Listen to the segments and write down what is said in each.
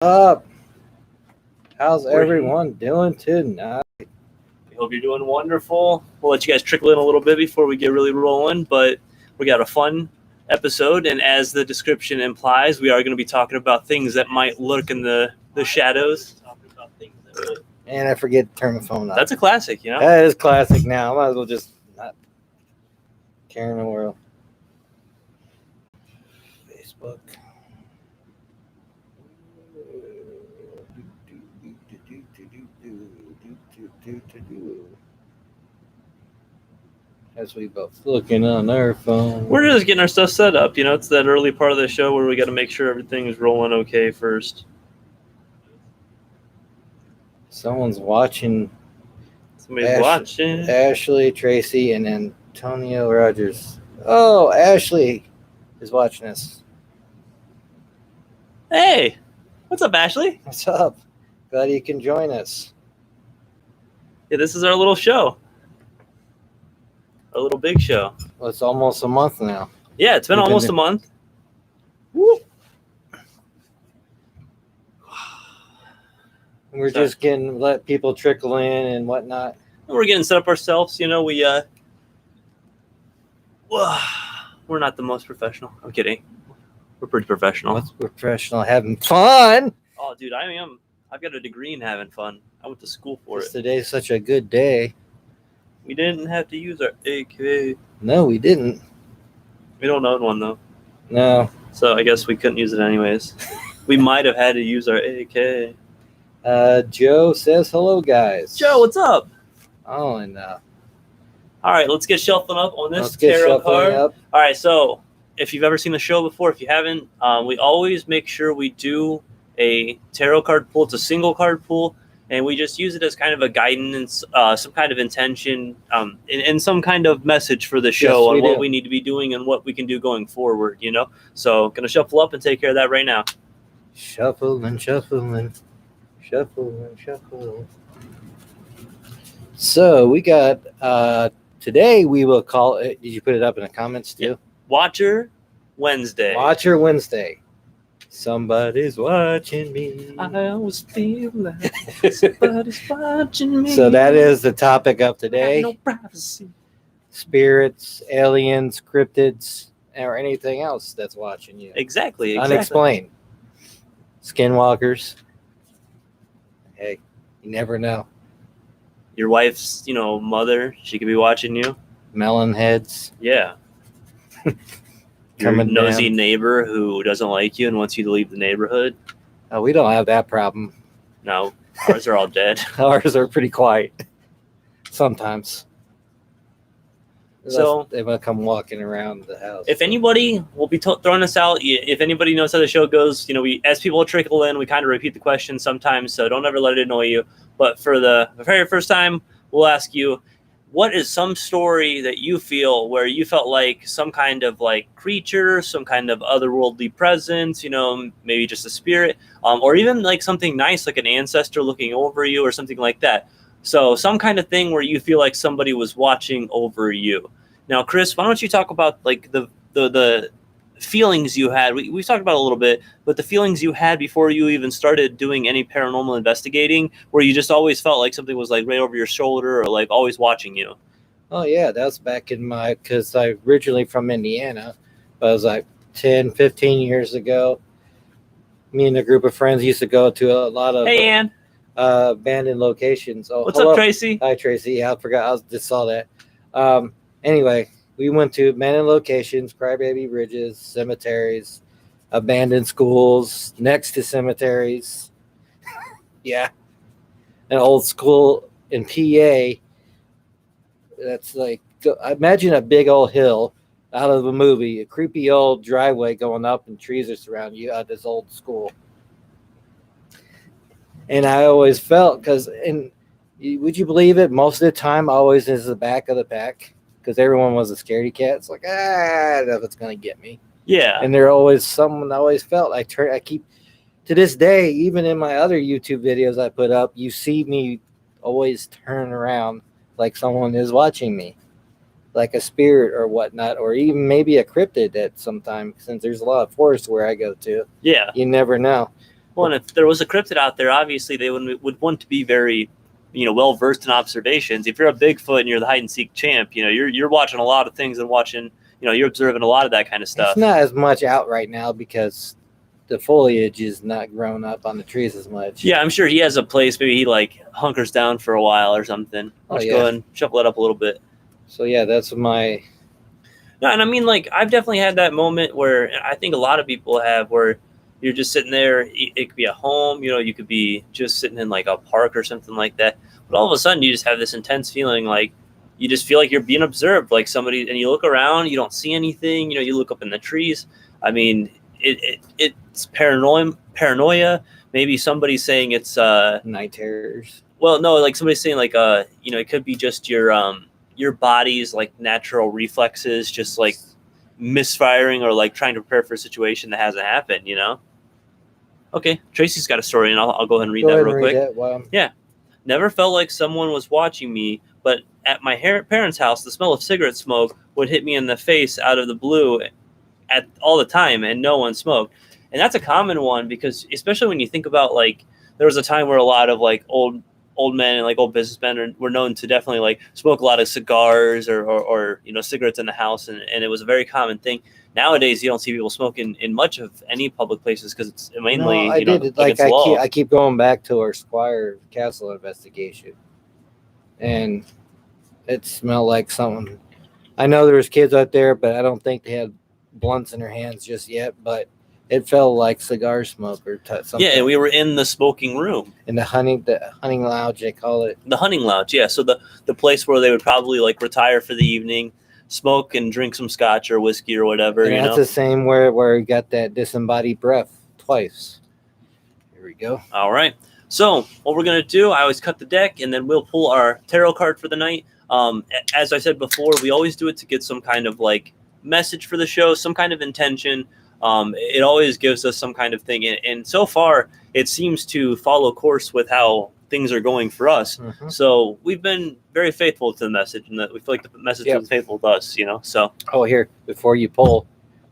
Up? How's everyone doing tonight? We hope you're doing wonderful. We'll let you guys trickle in a little bit before we get really rolling, but we got a fun episode, and as the description implies, we are going to be talking about things that might lurk in the shadows. And I forget to turn the phone off. That's a classic, you know? That is classic now. I might as well just not care in the world. Facebook. As we both looking on our phone. We're just getting our stuff set up, you know? It's that early part of the show where we got to make sure everything is rolling okay first. Someone's watching. Somebody's watching. Ashley, Tracy, and Antonio Rogers. Oh, Ashley is watching us. Hey, what's up, Ashley? What's up? Glad you can join us. Yeah, this is our little show. Our little big show. Well, it's almost a month now. Yeah, it's been almost a month. Woo. We're just let people trickle in and whatnot. We're getting set up ourselves. You know, we're not the most professional. I'm kidding. We're pretty professional. What's professional? Having fun. Oh, dude, I am. I've got a degree in having fun. I went to school for it. Today's such a good day. We didn't have to use our AK. No, we didn't. We don't own one, though. No. So I guess we couldn't use it anyways. We might have had to use our AK. Joe says hello, guys. Joe, what's up? Oh, and all right, let's get shuffling up on this tarot card. All right, so if you've ever seen the show before, if you haven't, we always make sure we do a tarot card pull. It's a single card pull, and we just use it as kind of a guidance, some kind of intention, and some kind of message for the show on what we need to be doing and what we can do going forward, you know? So going to shuffle up and take care of that right now. Shuffle and shuffle and shuffle and shuffle. So we got, today we will call it, did you put it up in the comments too? Yeah. Watcher Wednesday. Watcher Wednesday. Somebody's watching me. I always feel like somebody's watching me. So that is the topic of today. No privacy. Spirits, aliens, cryptids, or anything else that's watching you. Exactly. Unexplained. Skinwalkers. Hey, you never know. Your wife's, mother, she could be watching you. Melon heads. Yeah. Your nosy neighbor who doesn't like you and wants you to leave the neighborhood. Oh, we don't have that problem. No, ours are all dead. Ours are pretty quiet. Sometimes. So they want to come walking around the house. If anybody, we'll be throwing this out. If anybody knows how the show goes, we as people trickle in, we kind of repeat the question sometimes. So don't ever let it annoy you. But for the very first time, we'll ask you, what is some story that you feel where you felt like some kind of like creature, some kind of otherworldly presence, maybe just a spirit, or even like something nice, like an ancestor looking over you or something like that. So some kind of thing where you feel like somebody was watching over you. Now, Chris, why don't you talk about like the feelings you had? We've talked about it a little bit, but the feelings you had before you even started doing any paranormal investigating, where you just always felt like something was like right over your shoulder or like always watching you. Oh, yeah. That was back in because I originally from Indiana, but it was like 10, 15 years ago. Me and a group of friends used to go to a lot of Ann. Abandoned locations. Oh, what's up, Tracy? Hi, Tracy. Yeah, I forgot. I just saw that. Anyway, we went to abandoned locations, crybaby bridges, cemeteries, abandoned schools next to cemeteries. Yeah. An old school in PA. That's like, imagine a big old hill out of a movie, a creepy old driveway going up and trees are surrounding you at this old school. And I always felt, would you believe it? Most of the time, always is the back of the pack. Because everyone was a scaredy cat. It's like, I don't know if it's going to get me. Yeah. And there always someone I always felt. I keep, to this day, even in my other YouTube videos I put up, you see me always turn around like someone is watching me. Like a spirit or whatnot. Or even maybe a cryptid at some time. Since there's a lot of forests where I go to. Yeah. You never know. Well, and if there was a cryptid out there, obviously they would want to be very, well versed in observations. If you're a Bigfoot and you're the hide and seek champ, you're watching a lot of things and watching, you're observing a lot of that kind of stuff. It's not as much out right now because the foliage is not grown up on the trees as much. Yeah, I'm sure he has a place. Maybe he like hunkers down for a while or something. Let's go ahead and shuffle it up a little bit. So yeah, that's my. No, and I mean, like, I've definitely had that moment where I think a lot of people have, where you're just sitting there. It could be at home, you could be just sitting in like a park or something like that. But all of a sudden, you just have this intense feeling, like you just feel like you're being observed, like somebody, and you look around, you don't see anything. You look up in the trees. I mean, it's paranoia. Maybe somebody's saying it's night terrors. Well, no, like somebody's saying like it could be just your body's like natural reflexes, just like misfiring or like trying to prepare for a situation that hasn't happened. Okay, Tracy's got a story, and I'll go ahead and read that real quick. Yeah, never felt like someone was watching me, but at my parents' house, the smell of cigarette smoke would hit me in the face out of the blue at all the time, and no one smoked. And that's a common one, because especially when you think about, like, there was a time where a lot of like old men and like old businessmen were known to definitely like smoke a lot of cigars or cigarettes in the house, and it was a very common thing. Nowadays, you don't see people smoking in much of any public places because it's mainly I keep going back to our Squire Castle investigation, and it smelled like something. I know there was kids out there, but I don't think they had blunts in their hands just yet. But it felt like cigar smoke or something. Yeah, and we were in the smoking room. In the hunting lounge, they call it. The hunting lounge, yeah. So the place where they would probably like retire for the evening, smoke and drink some scotch or whiskey or whatever. And that's the same where we got that disembodied breath twice. Here we go. All right. So what we're going to do, I always cut the deck, and then we'll pull our tarot card for the night. As I said before, we always do it to get some kind of like message for the show, some kind of intention. It always gives us some kind of thing. And so far, it seems to follow course with how things are going for us. Mm-hmm. So we've been very faithful to the message, and that we feel like the message is faithful to us, so. Oh, here, before you pull,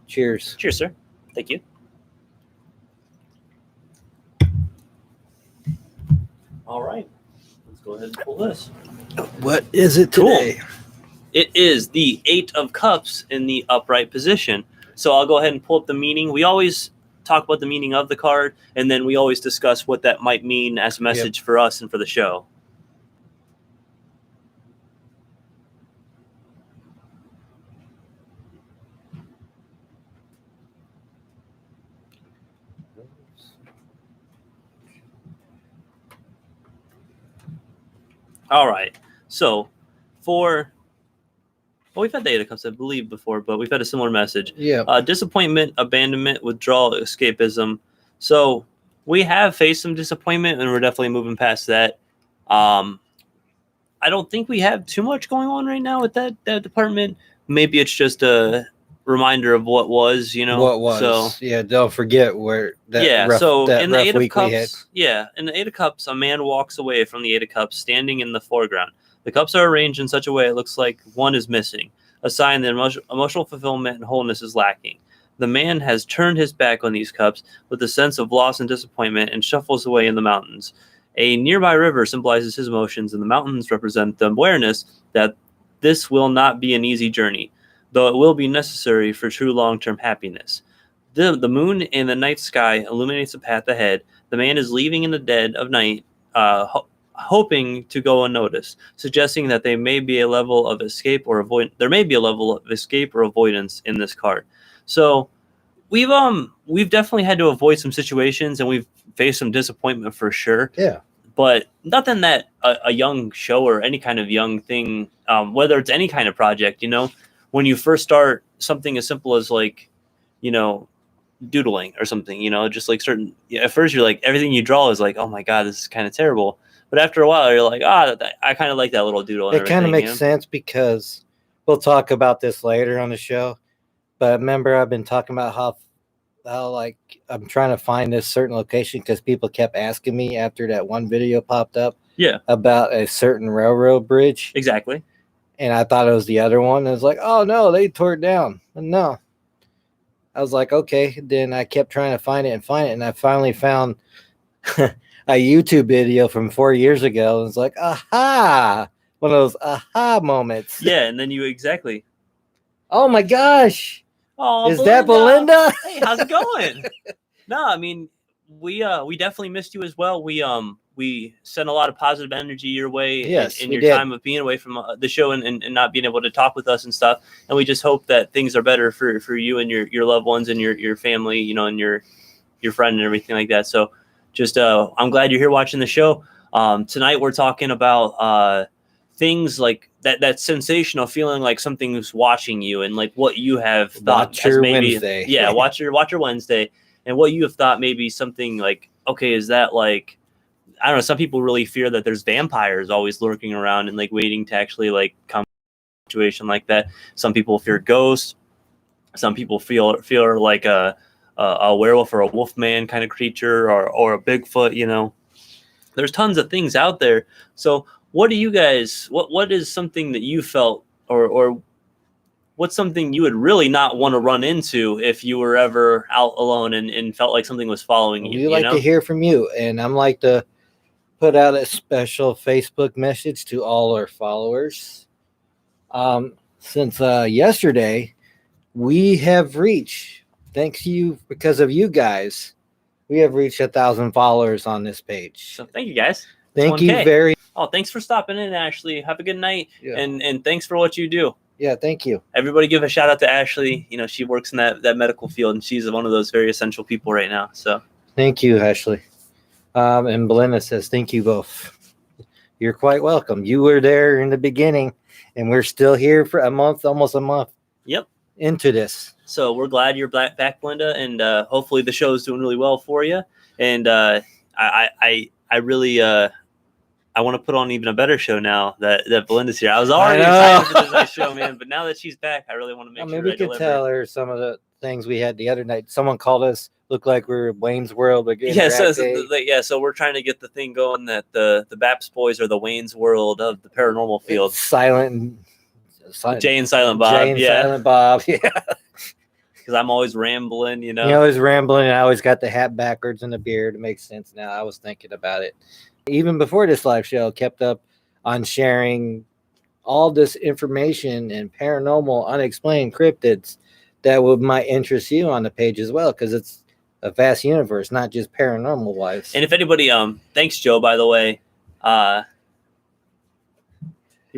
cheers. Cheers, sir. Thank you. All right. Let's go ahead and pull this. What is it today? Cool. It is the 8 of Cups in the upright position. So I'll go ahead and pull up the meaning. We always talk about the meaning of the card, and then we always discuss what that might mean as a message for us and for the show. All right. So we've had the 8 of Cups, I believe, before, but we've had a similar message. Yeah. Disappointment, abandonment, withdrawal, escapism. So we have faced some disappointment, and we're definitely moving past that. I don't think we have too much going on right now with that department. Maybe it's just a reminder of what was, What was. So, yeah, don't forget where that in the 8 of Cups, in the 8 of Cups, a man walks away from the 8 of Cups, standing in the foreground. The cups are arranged in such a way it looks like one is missing, a sign that emotional fulfillment and wholeness is lacking. The man has turned his back on these cups with a sense of loss and disappointment and shuffles away in the mountains. A nearby river symbolizes his emotions, and the mountains represent the awareness that this will not be an easy journey, though it will be necessary for true long-term happiness. The moon in the night sky illuminates the path ahead. The man is leaving in the dead of night, hoping to go unnoticed, suggesting that there may be a level of escape or avoidance in this card. So we've definitely had to avoid some situations, and we've faced some disappointment for sure. Yeah. But nothing that a young show or any kind of young thing, whether it's any kind of project, when you first start something as simple as like, doodling or something, just like at first you're like, everything you draw is like, oh my God, this is kind of terrible. But after a while, you're like, I kind of like that little doodle. It kind of makes sense, because we'll talk about this later on the show. But remember, I've been talking about how like I'm trying to find this certain location because people kept asking me after that one video popped up. Yeah. About a certain railroad bridge. Exactly. And I thought it was the other one. I was like, oh no, they tore it down. And no. I was like, okay. Then I kept trying to find it, and I finally found a YouTube video from 4 years ago. And it's like, aha, one of those aha moments. Yeah, and then you exactly. Oh my gosh, Oh, is that Belinda? Hey, how's it going? No, I mean, we definitely missed you as well. We sent a lot of positive energy your way Yes, in we your did. time of being away from the show and not being able to talk with us and stuff. And we just hope that things are better for you and your loved ones and your family, you know, and your friend and everything like that. So just I'm glad you're here watching the show. Tonight we're talking about things like that sensational feeling like something's watching you and like what you have thought Watch your as maybe Wednesday. Yeah, watch your Wednesday and what you have thought maybe something like, okay, is that like, I don't know, some people really fear that there's vampires always lurking around and like waiting to actually like come to a situation like that. Some people fear ghosts. Some people feel like a werewolf or a wolfman kind of creature or a Bigfoot, you know. There's tons of things out there. So what do you guys, what is something that you felt or what's something you would really not want to run into if you were ever out alone and felt like something was following you? We like to hear from you, and I'm like to put out a special Facebook message to all our followers. Since yesterday, we have reached, thanks to you, because of you guys, we have reached 1,000 followers on this page. So thank you guys. Thank you 1K. very. Oh, thanks for stopping in, Ashley. Have a good night, Yeah. and thanks for what you do. Yeah, thank you. Everybody give a shout out to Ashley. You know, she works in that medical field, and she's one of those very essential people right now. So thank you, Ashley. And Belinda says, thank you both. You're quite welcome. You were there in the beginning, and we're still here for a month, almost a month. Yep. Into this. So we're glad you're back, Belinda, and hopefully the show is doing really well for you. And I really I want to put on even a better show now that Belinda's here. I was already excited for this nice show, man, but now that she's back, I really want to make sure maybe we could tell her some of the things we had the other night. Someone called us, looked like we were Wayne's World again. Yeah, so we're trying to get the thing going that the Baps boys are the Wayne's World of the paranormal field. It's silent. Jay and Silent Bob. Silent Bob. Yeah. Because I'm always rambling, you know. You're always rambling, and I always got the hat backwards and the beard. It makes sense now. I was thinking about it. Even before this live show, kept up on sharing all this information and paranormal, unexplained cryptids that might interest you on the page as well, because it's a vast universe, not just paranormal wise. And if anybody, thanks, Joe, by the way. You're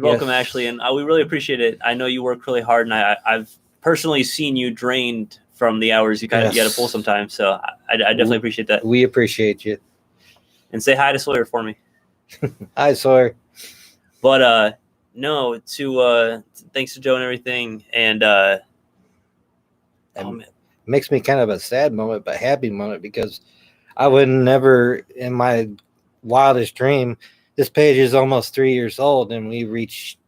welcome, Ashley, and we really appreciate it. I know you work really hard, and I've personally seen you drained from the hours you kind of get to pull sometimes. So I definitely appreciate that. We appreciate you. And say hi to Sawyer for me. Hi, Sawyer. But no, thanks to Joe and everything, and makes me kind of a sad moment, but happy moment, because I would never, in my wildest dream, this page is almost 3 years old, and we reached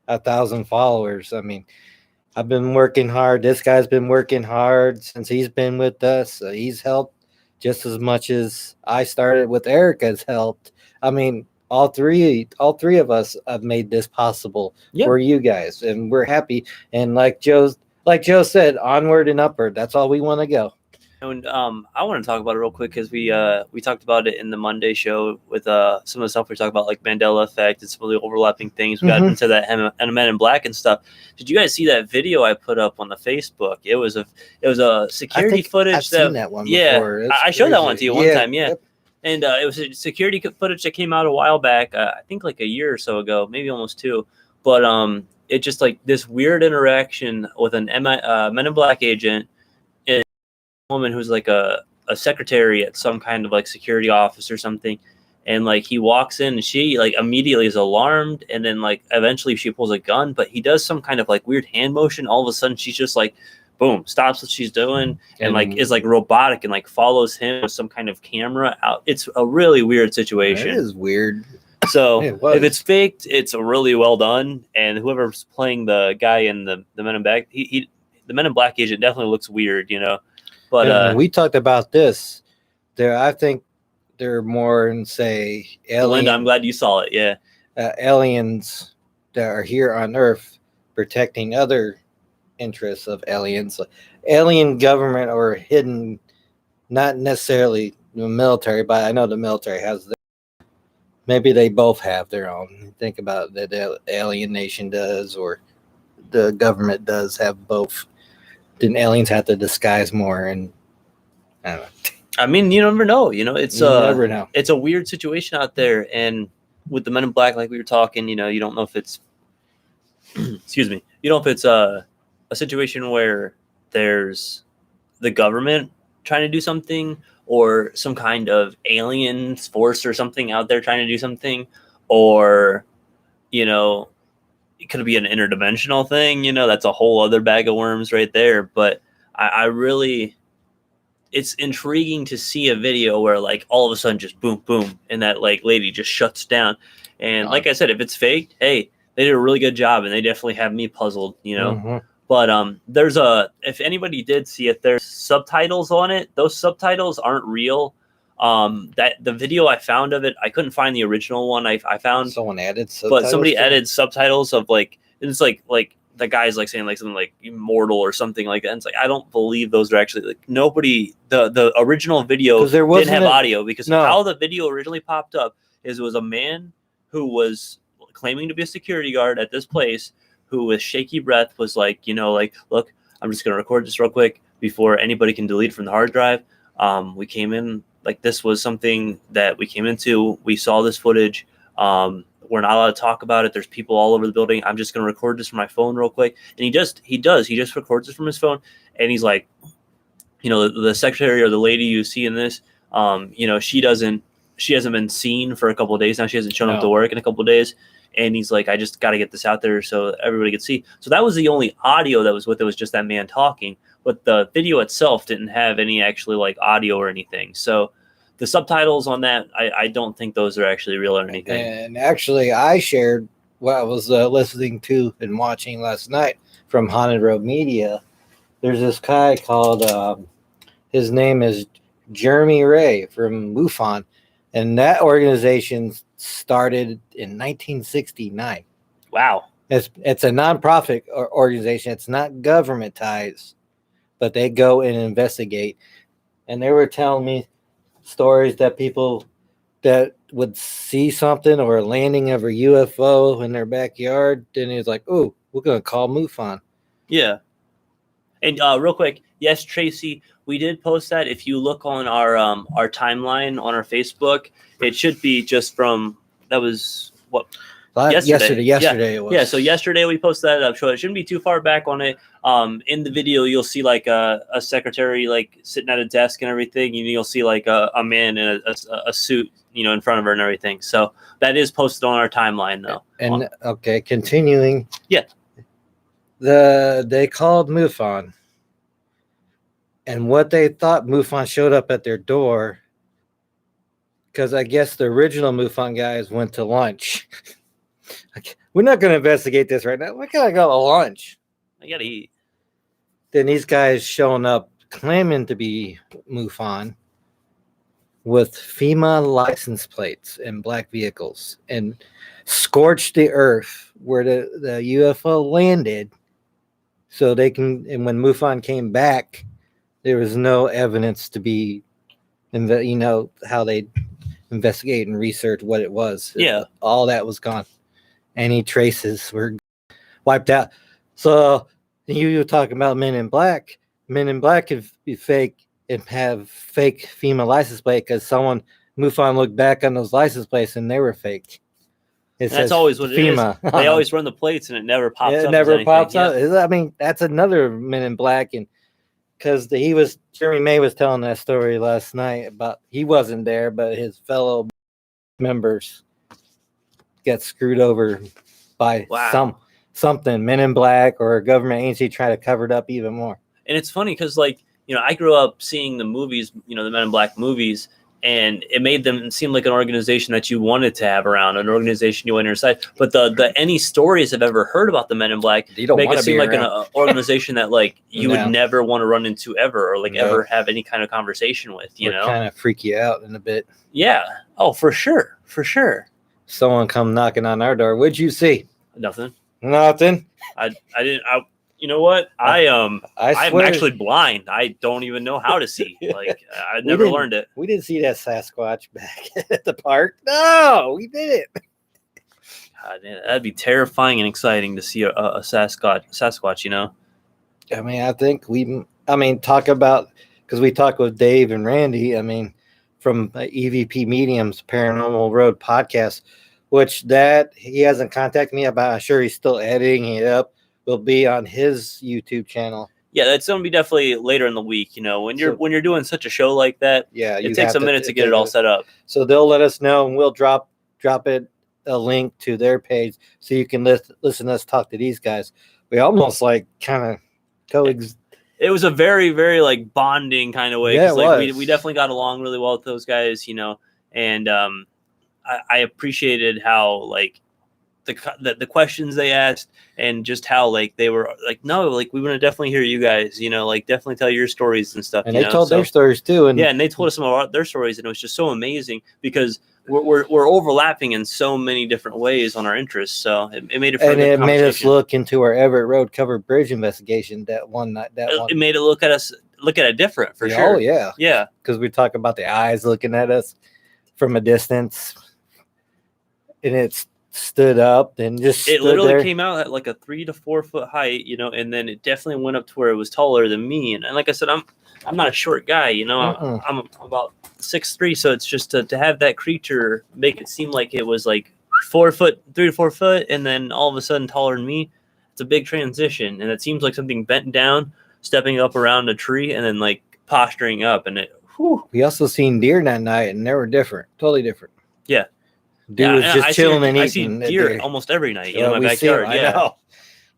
1,000 followers. I mean, I've been working hard. This guy's been working hard since he's been with us. He's helped just as much as I started with Erica's helped. I mean, all three of us have made this possible for you guys, and we're happy. And like Joe said, onward and upward. That's all we want to go. And I want to talk about it real quick because we talked about it in the Monday show with some of the stuff we talked about, like Mandela effect and some of the overlapping things. We got into that and Men in Black and stuff. Did you guys see that video I put up on the Facebook? It was a security footage. I've seen that one before. I showed that one to you one time. Yeah. Yep. And it was a security footage that came out a while back. I think like a year or so ago, maybe almost 2. But it just like this weird interaction with an Men in Black agent. Woman who's like a secretary at some kind of like security office or something, and like he walks in and she like immediately is alarmed, and then like eventually she pulls a gun, but he does some kind of like weird hand motion. All of a sudden she's just like boom, stops what she's doing and like is like robotic and like follows him with some kind of camera out. It's a really weird situation. It is weird. So if it's faked, it's really well done, and whoever's playing the guy in the Men in Black, the Men in Black agent definitely looks weird, you know. But we talked about this. I think they're more in, say, Linda, I'm glad you saw it. Yeah, aliens that are here on Earth protecting other interests of aliens, alien government or hidden, not necessarily the military, but I know the military has their, maybe they both have their own. Think about that the alien nation does, or the government does have both. Then aliens have to disguise more, and I don't know. I mean, you never know. It's You never know. It's a weird situation out there, and with the Men in Black, like we were talking, you don't know if it's excuse me, you don't know if it's a situation where there's the government trying to do something, or some kind of alien force or something out there trying to do something, or it could be an interdimensional thing. That's a whole other bag of worms right there. But I really, it's intriguing to see a video where like all of a sudden just boom boom and that like lady just shuts down. And like I said, if it's fake, hey, they did a really good job, and they definitely have me puzzled. Mhm. But if anybody did see it, there's subtitles on it. Those subtitles aren't real. That the video I found of it, I couldn't find the original one. I found Someone added subtitles, but somebody to it? added subtitles of like, it's like the guy's like saying like something like immortal or something like that. And it's like, I don't believe those are actually, like, nobody, the original video 'Cause there didn't wasn't have a- audio, because No. how the video originally popped up is it was a man who was claiming to be a security guard at this place, who with shaky breath was like, look, I'm just going to record this real quick before anybody can delete from the hard drive. We came in, like, this was something that we came into. We saw this footage. We're not allowed to talk about it. There's people all over the building. I'm just going to record this from my phone real quick. And he just records this from his phone. And he's like, the secretary or the lady you see in this, she hasn't been seen for a couple of days now. She hasn't shown up to work in a couple of days. And he's like, I just got to get this out there so everybody could see. So that was the only audio that was with it, was just that man talking. But the video itself didn't have any actually like audio or anything. So the subtitles on that, I don't think those are actually real or anything. And actually, I shared what I was listening to and watching last night from Haunted Road Media. There's this guy called, his name is Jeremy Ray from MUFON. And that organization started in 1969. Wow. It's a nonprofit organization. It's not government ties, but they go and investigate. And they were telling me stories that people that would see something or a landing of a UFO in their backyard, then it's like, oh, we're going to call MUFON. Yeah. And real quick, yes, Tracy, we did post that. If you look on our timeline on our Facebook, it should be just from, that was what? Yesterday it was. Yeah, so yesterday we posted that up. So it shouldn't be too far back on it. In the video, you'll see like a secretary like sitting at a desk and everything. You'll see like a man in a suit, in front of her and everything. So that is posted on our timeline though. And okay, continuing. Yeah. They called MUFON. And what they thought, MUFON showed up at their door, because I guess the original MUFON guys went to lunch. We're not going to investigate this right now. We gotta go to lunch. I gotta eat. Then these guys showing up claiming to be MUFON with FEMA license plates and black vehicles, and scorched the earth where the UFO landed, so they can. And when MUFON came back, there was no evidence to be, how they investigate and research what it was. Yeah. All that was gone. Any traces were wiped out. So you were talking about Men in Black. Men in Black could be fake and have fake FEMA license plate, because MUFON looked back on those license plates and they were fake. That's always what FEMA. It is. They always run the plates and it never pops up. It never pops up. I mean, that's another Men in Black. And because Jeremy May was telling that story last night about, he wasn't there, but his fellow members got screwed over by something, Men in Black or a government agency trying to cover it up even more. And it's funny because, like, I grew up seeing the movies, the Men in Black movies, and it made them seem like an organization that you wanted to have around, an organization you wanted on your side. But the any stories I've ever heard about the Men in Black make it seem like an organization that like you would never want to run into ever, or like ever have any kind of conversation with. Kind of freak you out in a bit. Yeah. Oh, for sure. Someone come knocking on our door. What'd you see? Nothing. Nothing. I didn't. You know what? I'm swear, actually blind. I don't even know how to see. Like I never learned it. We didn't see that Sasquatch back at the park. No, we didn't. God, that'd be terrifying and exciting to see a Sasquatch. You know. I mean, I think talk about, because we talked with Dave and Randy. I mean, from EVP Mediums Paranormal Road podcast, which that he hasn't contacted me about. I'm sure he's still editing it up. Will be on his YouTube channel. Yeah, that's gonna be definitely later in the week. You know, when you're doing such a show like that, yeah, it takes a minute to get it all set up. So they'll let us know, and we'll drop it a link to their page so you can listen to us talk to these guys. We almost like kind of coexist. It was a very, very like bonding kind of way. Yeah, like we definitely got along really well with those guys, you know, and I appreciated how like the questions they asked and just how like they were like, no, like we want to definitely hear you guys, you know, like definitely tell your stories and stuff. And they told their stories too. And yeah, and they told us some of their stories, and it was just so amazing because we're overlapping in so many different ways on our interests. So it made it for it made us look into our Everett Road covered bridge investigation that one night. It made it look at it different for sure. Oh yeah, yeah, because we talk about the eyes looking at us from a distance, and it's stood up and just it literally came out at like a 3 to 4 foot height, you know, and then it definitely went up to where it was taller than me. And like I said, I'm not a short guy, you know. I'm about 6'3", so it's just to have that creature make it seem like it was like 3 to 4 foot, and then all of a sudden taller than me. It's a big transition, and it seems like something bent down, stepping up around a tree, and then like posturing up. And it. Whew. We also seen deer that night, and they were different, totally different. Yeah. Dude was just chilling and eating. I see deer almost every night, you know, in my backyard. I know.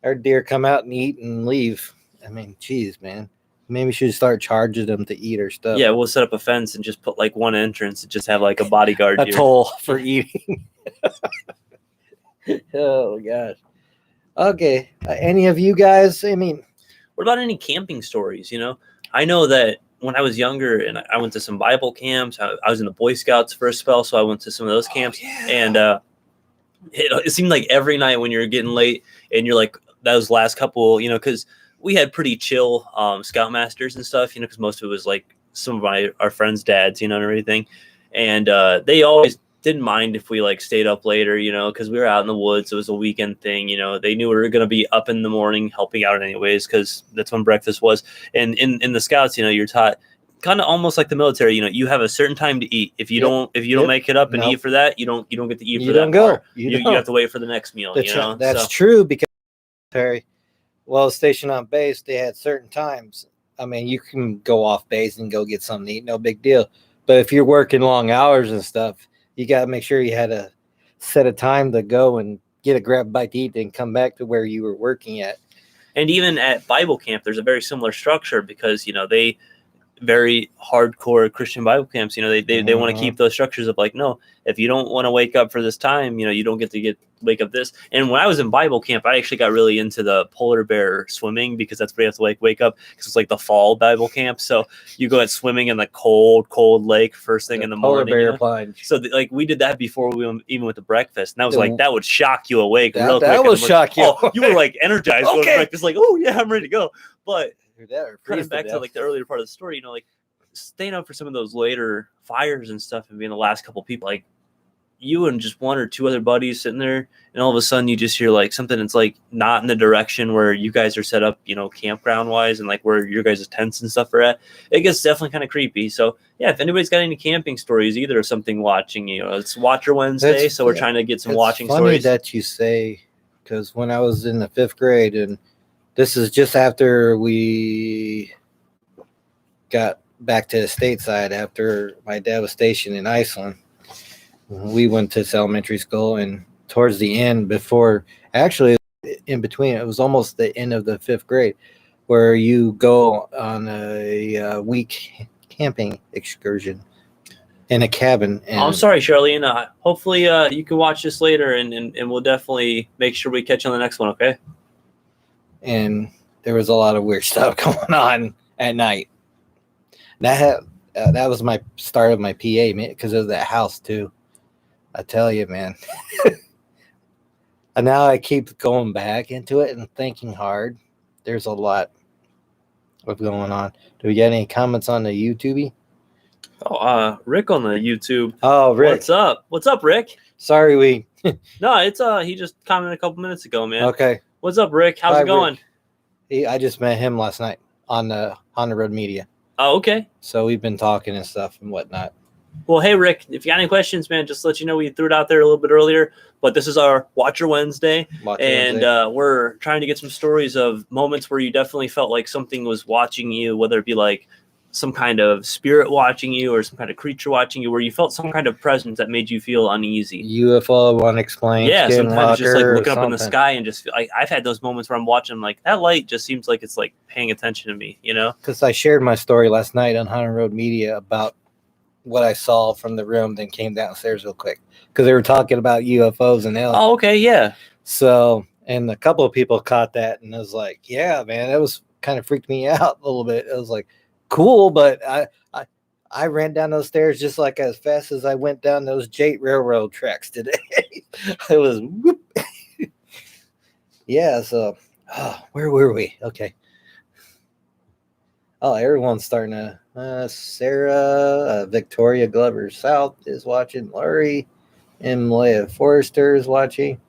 Our deer come out and eat and leave. I mean, geez, man. Maybe we should start charging them to eat our stuff. Yeah, we'll set up a fence and just put like one entrance and just have like a bodyguard. A toll for eating. Oh, gosh. Okay. Any of you guys, I mean. What about any camping stories, you know? I know that when I was younger and I went to some Bible camps, I was in the Boy Scouts for a spell, so I went to some of those camps. Yeah. And it seemed like every night when you're getting late and you're like, those last couple, you know, because we had pretty chill scoutmasters and stuff, you know, because most of it was like some of our friends' dads, you know, and everything. And they always didn't mind if we like stayed up later, you know, because we were out in the woods. It was a weekend thing, you know. They knew we were going to be up in the morning helping out anyways, because that's when breakfast was. And in the scouts, you know, you're taught kind of almost like the military, you know, you have a certain time to eat. If you don't make it up and eat for that, you don't get to eat for that. You don't go. You have to wait for the next meal. You know, that's true, because well, stationed on base, they had certain times. I mean, you can go off base and go get something to eat, no big deal. But if you're working long hours and stuff, you got to make sure you had a set of time to go and get a grab bite to eat and come back to where you were working at. And even at Bible camp, there's a very similar structure because, you know, they very hardcore Christian Bible camps, you know, they want to keep those structures of like, no, if you don't want to wake up for this time, you know, you don't get to wake up this. And when I was in Bible camp, I actually got really into the polar bear swimming because that's where you have to like wake up, because it's like the fall Bible camp. So you go out swimming in the cold lake first thing in the morning. Polar bear plunge. So like we did that before we even went to breakfast, and that was like that would shock you awake real quick. That would shock you. Oh, you were like energized going to breakfast, like, oh yeah, I'm ready to go. But cutting back to like the earlier part of the story, you know, like staying up for some of those later fires and stuff and being the last couple people, like you and just one or two other buddies sitting there, and all of a sudden you just hear like something that's like not in the direction where you guys are set up, you know, campground wise, and like where your guys' tents and stuff are at. It gets definitely kind of creepy. So yeah, if anybody's got any camping stories either, or something watching, you know, it's Watcher Wednesday, so we're trying to get some watching stories. It's funny that you say, because when I was in the 5th grade, and this is just after we got back to the stateside after my dad was stationed in Iceland. We went to elementary school, and towards the end, actually in between, it was almost the end of the 5th grade, where you go on a week camping excursion in a cabin. And I'm sorry, Charlene. Hopefully you can watch this later, and we'll definitely make sure we catch you on the next one, okay? And there was a lot of weird stuff going on at night. That was my start of my PA, man, because of that house too. I tell you, man. And now I keep going back into it and thinking hard. there's a lot of going on. Do we get any comments on the YouTube? Rick on the YouTube. Oh, Rick. What's up, Rick? Sorry, we. No, it's he just commented a couple minutes ago, man. Okay. What's up, Rick? How's Hi, it going? I just met him last night on the Road Media. Oh, okay. So we've been talking and stuff and whatnot. Well, hey, Rick, if you got any questions, man, just let you know we threw it out there a little bit earlier. But this is our Watcher Wednesday. We're trying to get some stories of moments where you definitely felt like something was watching you, whether it be like some kind of spirit watching you or some kind of creature watching you, where you felt some kind of presence that made you feel uneasy. UFO, unexplained. Yeah, sometimes just like looking up in the sky and just feel like I've had those moments where I'm watching, like that light just seems like it's like paying attention to me, you know? Because I shared my story last night on Haunted Road Media about what I saw from the room, then came downstairs real quick because they were talking about UFOs and aliens. Oh, okay, yeah. So, and a couple of people caught that, and I was like, yeah, man, that was kind of freaked me out a little bit. I was like, cool, but I ran down those stairs just like as fast as I went down those Jate Railroad tracks today. It was whoop. Yeah, so where were we? Okay. Oh, everyone's starting to Sarah, Victoria Glover South is watching. Laurie and Malaya Forrester is watching.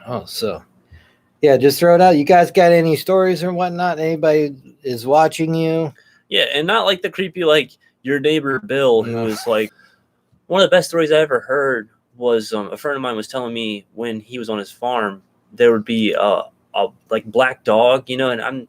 Oh, so yeah, just throw it out. You guys got any stories or whatnot? Anybody is watching you? Yeah, and not like the creepy, like your neighbor Bill, who was like, one of the best stories I ever heard was a friend of mine was telling me when he was on his farm, there would be a like black dog, you know, and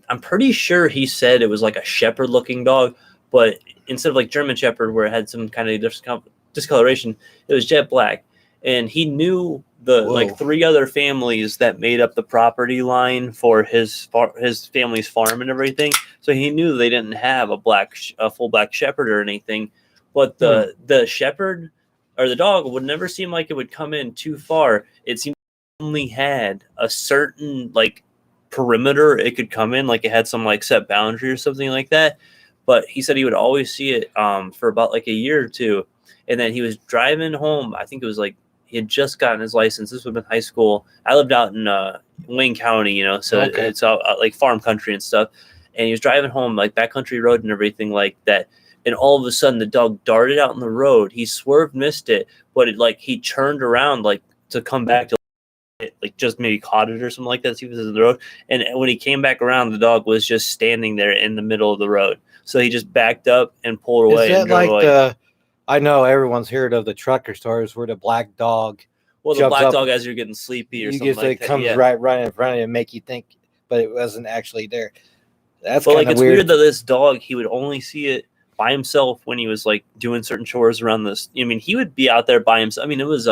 I'm pretty sure he said it was like a shepherd looking dog, but instead of like German shepherd where it had some kind of discoloration, it was jet black. And he knew the like 3 other families that made up the property line for his family's farm and everything. So he knew they didn't have a full black shepherd or anything, but the shepherd or the dog would never seem like it would come in too far. It seemed only had a certain like perimeter it could come in, like it had some like set boundary or something like that. But he said he would always see it for about like a year or two, and then he was driving home. I think it was like he had just gotten his license. This would have been high school. I lived out in Wayne County, you know, so it's out like farm country and stuff. And he was driving home like backcountry road and everything like that. And all of a sudden the dog darted out in the road. He swerved, missed it, but it like he turned around like to come back to it, like just maybe caught it or something like that. So he was in the road. And when he came back around, the dog was just standing there in the middle of the road. So he just backed up and pulled away. Is that like away. I know everyone's heard of the trucker stories where the black dog. Well, the black dog as you're getting sleepy or something like that. Comes right in front of you and make you think, but it wasn't actually there. That's kind of weird. It's weird that this dog, he would only see it by himself when he was like doing certain chores around this. I mean, he would be out there by himself. I mean, it was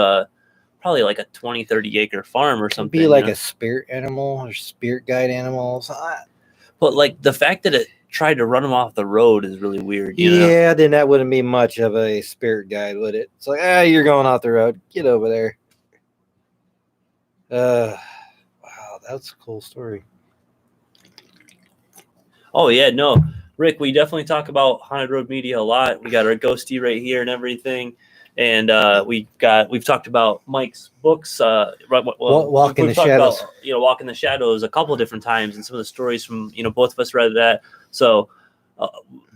probably like a 20, 30 acre farm or something. It'd be like a spirit animal or spirit guide animals. But like the fact that it tried to run him off the road is really weird. You know? Yeah, then that wouldn't be much of a spirit guide, would it? It's like, you're going off the road. Get over there. Wow, that's a cool story. Oh yeah, no, Rick, we definitely talk about Haunted Road Media a lot. We got our ghosty right here and everything, and we've talked about Mike's books. Walk in the Shadows. About, Walk in the Shadows a couple of different times, and some of the stories from both of us read that. So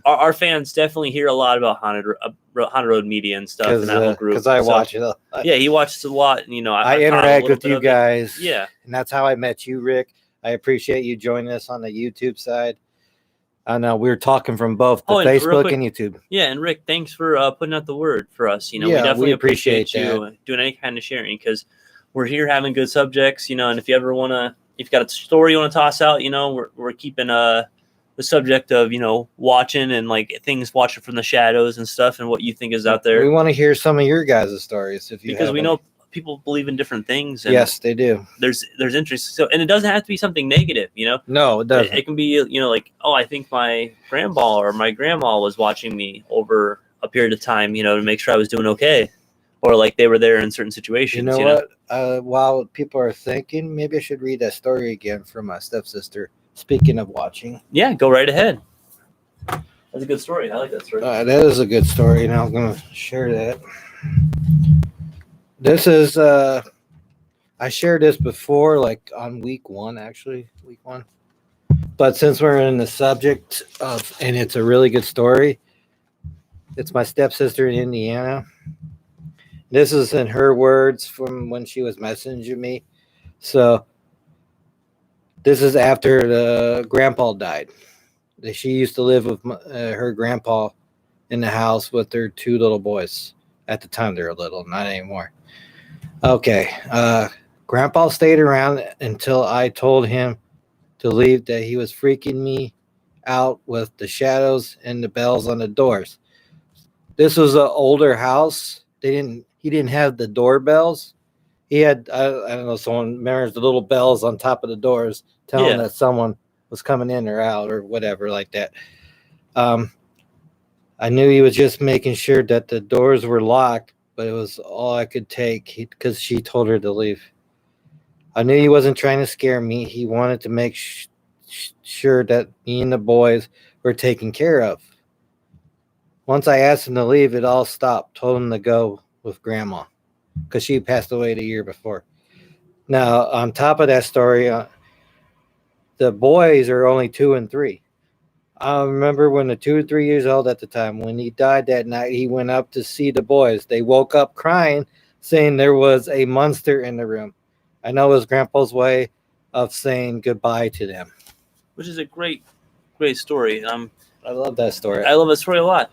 our fans definitely hear a lot about Haunted Road Media and stuff in that whole group. Because I watch it. Yeah, he watches a lot, and I interact with you guys. Yeah, and that's how I met you, Rick. I appreciate you joining us on the YouTube side. I know we were talking from both the Facebook and YouTube. Yeah, and Rick, thanks for putting out the word for us. We definitely appreciate you doing any kind of sharing, because we're here having good subjects. And if you ever if you've got a story you want to toss out, we're keeping the subject of watching and like things watching from the shadows and stuff, and what you think is out there. We want to hear some of your guys' stories because we know people believe in different things. And yes, they do. There's interest. So, and it doesn't have to be something negative, No, it doesn't. It can be, like, I think my grandpa or my grandma was watching me over a period of time, to make sure I was doing okay, or like they were there in certain situations. What? While people are thinking, maybe I should read that story again from my stepsister. Speaking of watching, yeah, go right ahead. That's a good story. I like that story. That is a good story, and I'm going to share that. This is I shared this before, like on week 1, actually, week 1. But since we're in the subject of, and it's a really good story, it's my stepsister in Indiana. This is in her words from when she was messaging me. So this is after the grandpa died. She used to live with her grandpa in the house with their 2 little boys. At the time, they were little, not anymore. Okay. Grandpa stayed around until I told him to leave, that he was freaking me out with the shadows and the bells on the doors. This was an older house. He didn't have the doorbells. He had, I don't know, someone remembers the little bells on top of the doors telling Yeah. that someone was coming in or out or whatever like that. I knew he was just making sure that the doors were locked, but it was all I could take because she told her to leave. I knew he wasn't trying to scare me. He wanted to make sure that me and the boys were taken care of. Once I asked him to leave, it all stopped. Told him to go with Grandma because she passed away the year before. Now, on top of that story, the boys are only 2 and 3. I remember when the 2 or 3 years old at the time, when he died that night, he went up to see the boys. They woke up crying, saying there was a monster in the room. I know it was Grandpa's way of saying goodbye to them. Which is a great story. I love that story. I love that story a lot.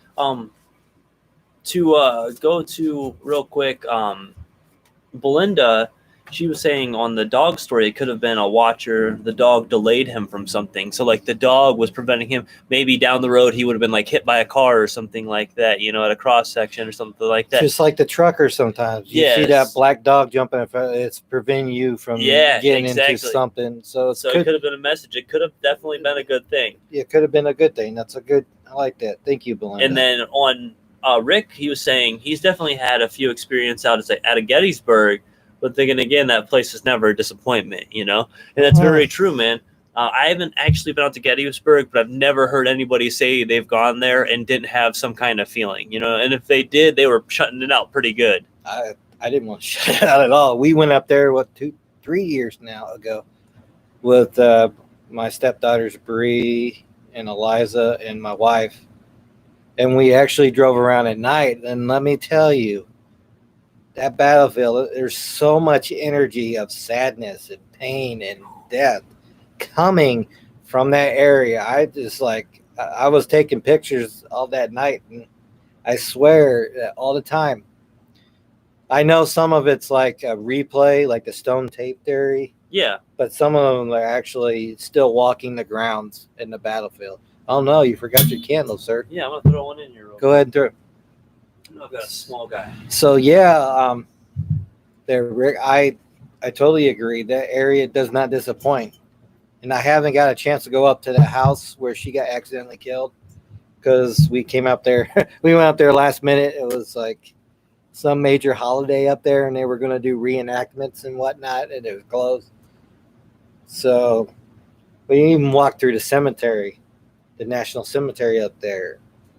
To go to real quick, Belinda, she was saying on the dog story, it could have been a watcher. The dog delayed him from something. So, like, the dog was preventing him. Maybe down the road, he would have been, like, hit by a car or something like that, at a cross section or something like that. Just like the trucker sometimes. You see that black dog jumping in front, it's preventing you from getting into something. So it could have been a message. It could have definitely been a good thing. It could have been a good thing. I like that. Thank you, Belinda. And then on Rick, he was saying he's definitely had a few experiences out of Gettysburg. But thinking again, that place is never a disappointment, and that's very true, man. I haven't actually been out to Gettysburg, but I've never heard anybody say they've gone there and didn't have some kind of feeling, And if they did, they were shutting it out pretty good. I didn't want to shut it out at all. We went up there 2-3 years now ago with my stepdaughters Bree and Eliza and my wife, and we actually drove around at night. And let me tell you, that battlefield, there's so much energy of sadness and pain and death coming from that area. I was taking pictures all that night, and I swear that all the time. I know some of it's like a replay, like the stone tape theory. Yeah. But some of them are actually still walking the grounds in the battlefield. Oh no, you forgot your candle, sir. Yeah, I'm gonna throw one in here. Go ahead and throw it. I've got a small guy. So yeah, Rick, I totally agree. That area does not disappoint, and I haven't got a chance to go up to the house where she got accidentally killed because we came up there. We went up there last minute. It was like some major holiday up there, and they were going to do reenactments and whatnot, and it was closed. So we didn't even walk through the cemetery, the National Cemetery up there,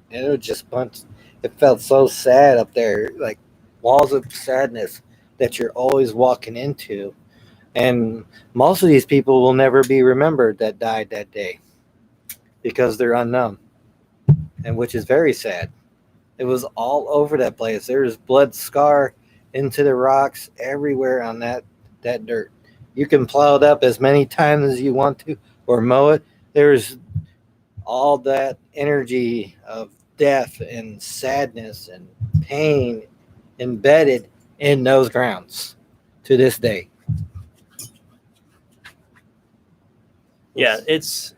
and it was just it felt so sad up there, like walls of sadness that you're always walking into. And most of these people will never be remembered that died that day because they're unknown, and which is very sad. It was all over that place. There's blood scar into the rocks everywhere on that dirt. You can plow it up as many times as you want to or mow it. There's all that energy of death and sadness and pain embedded in those grounds to this day. Yeah, it's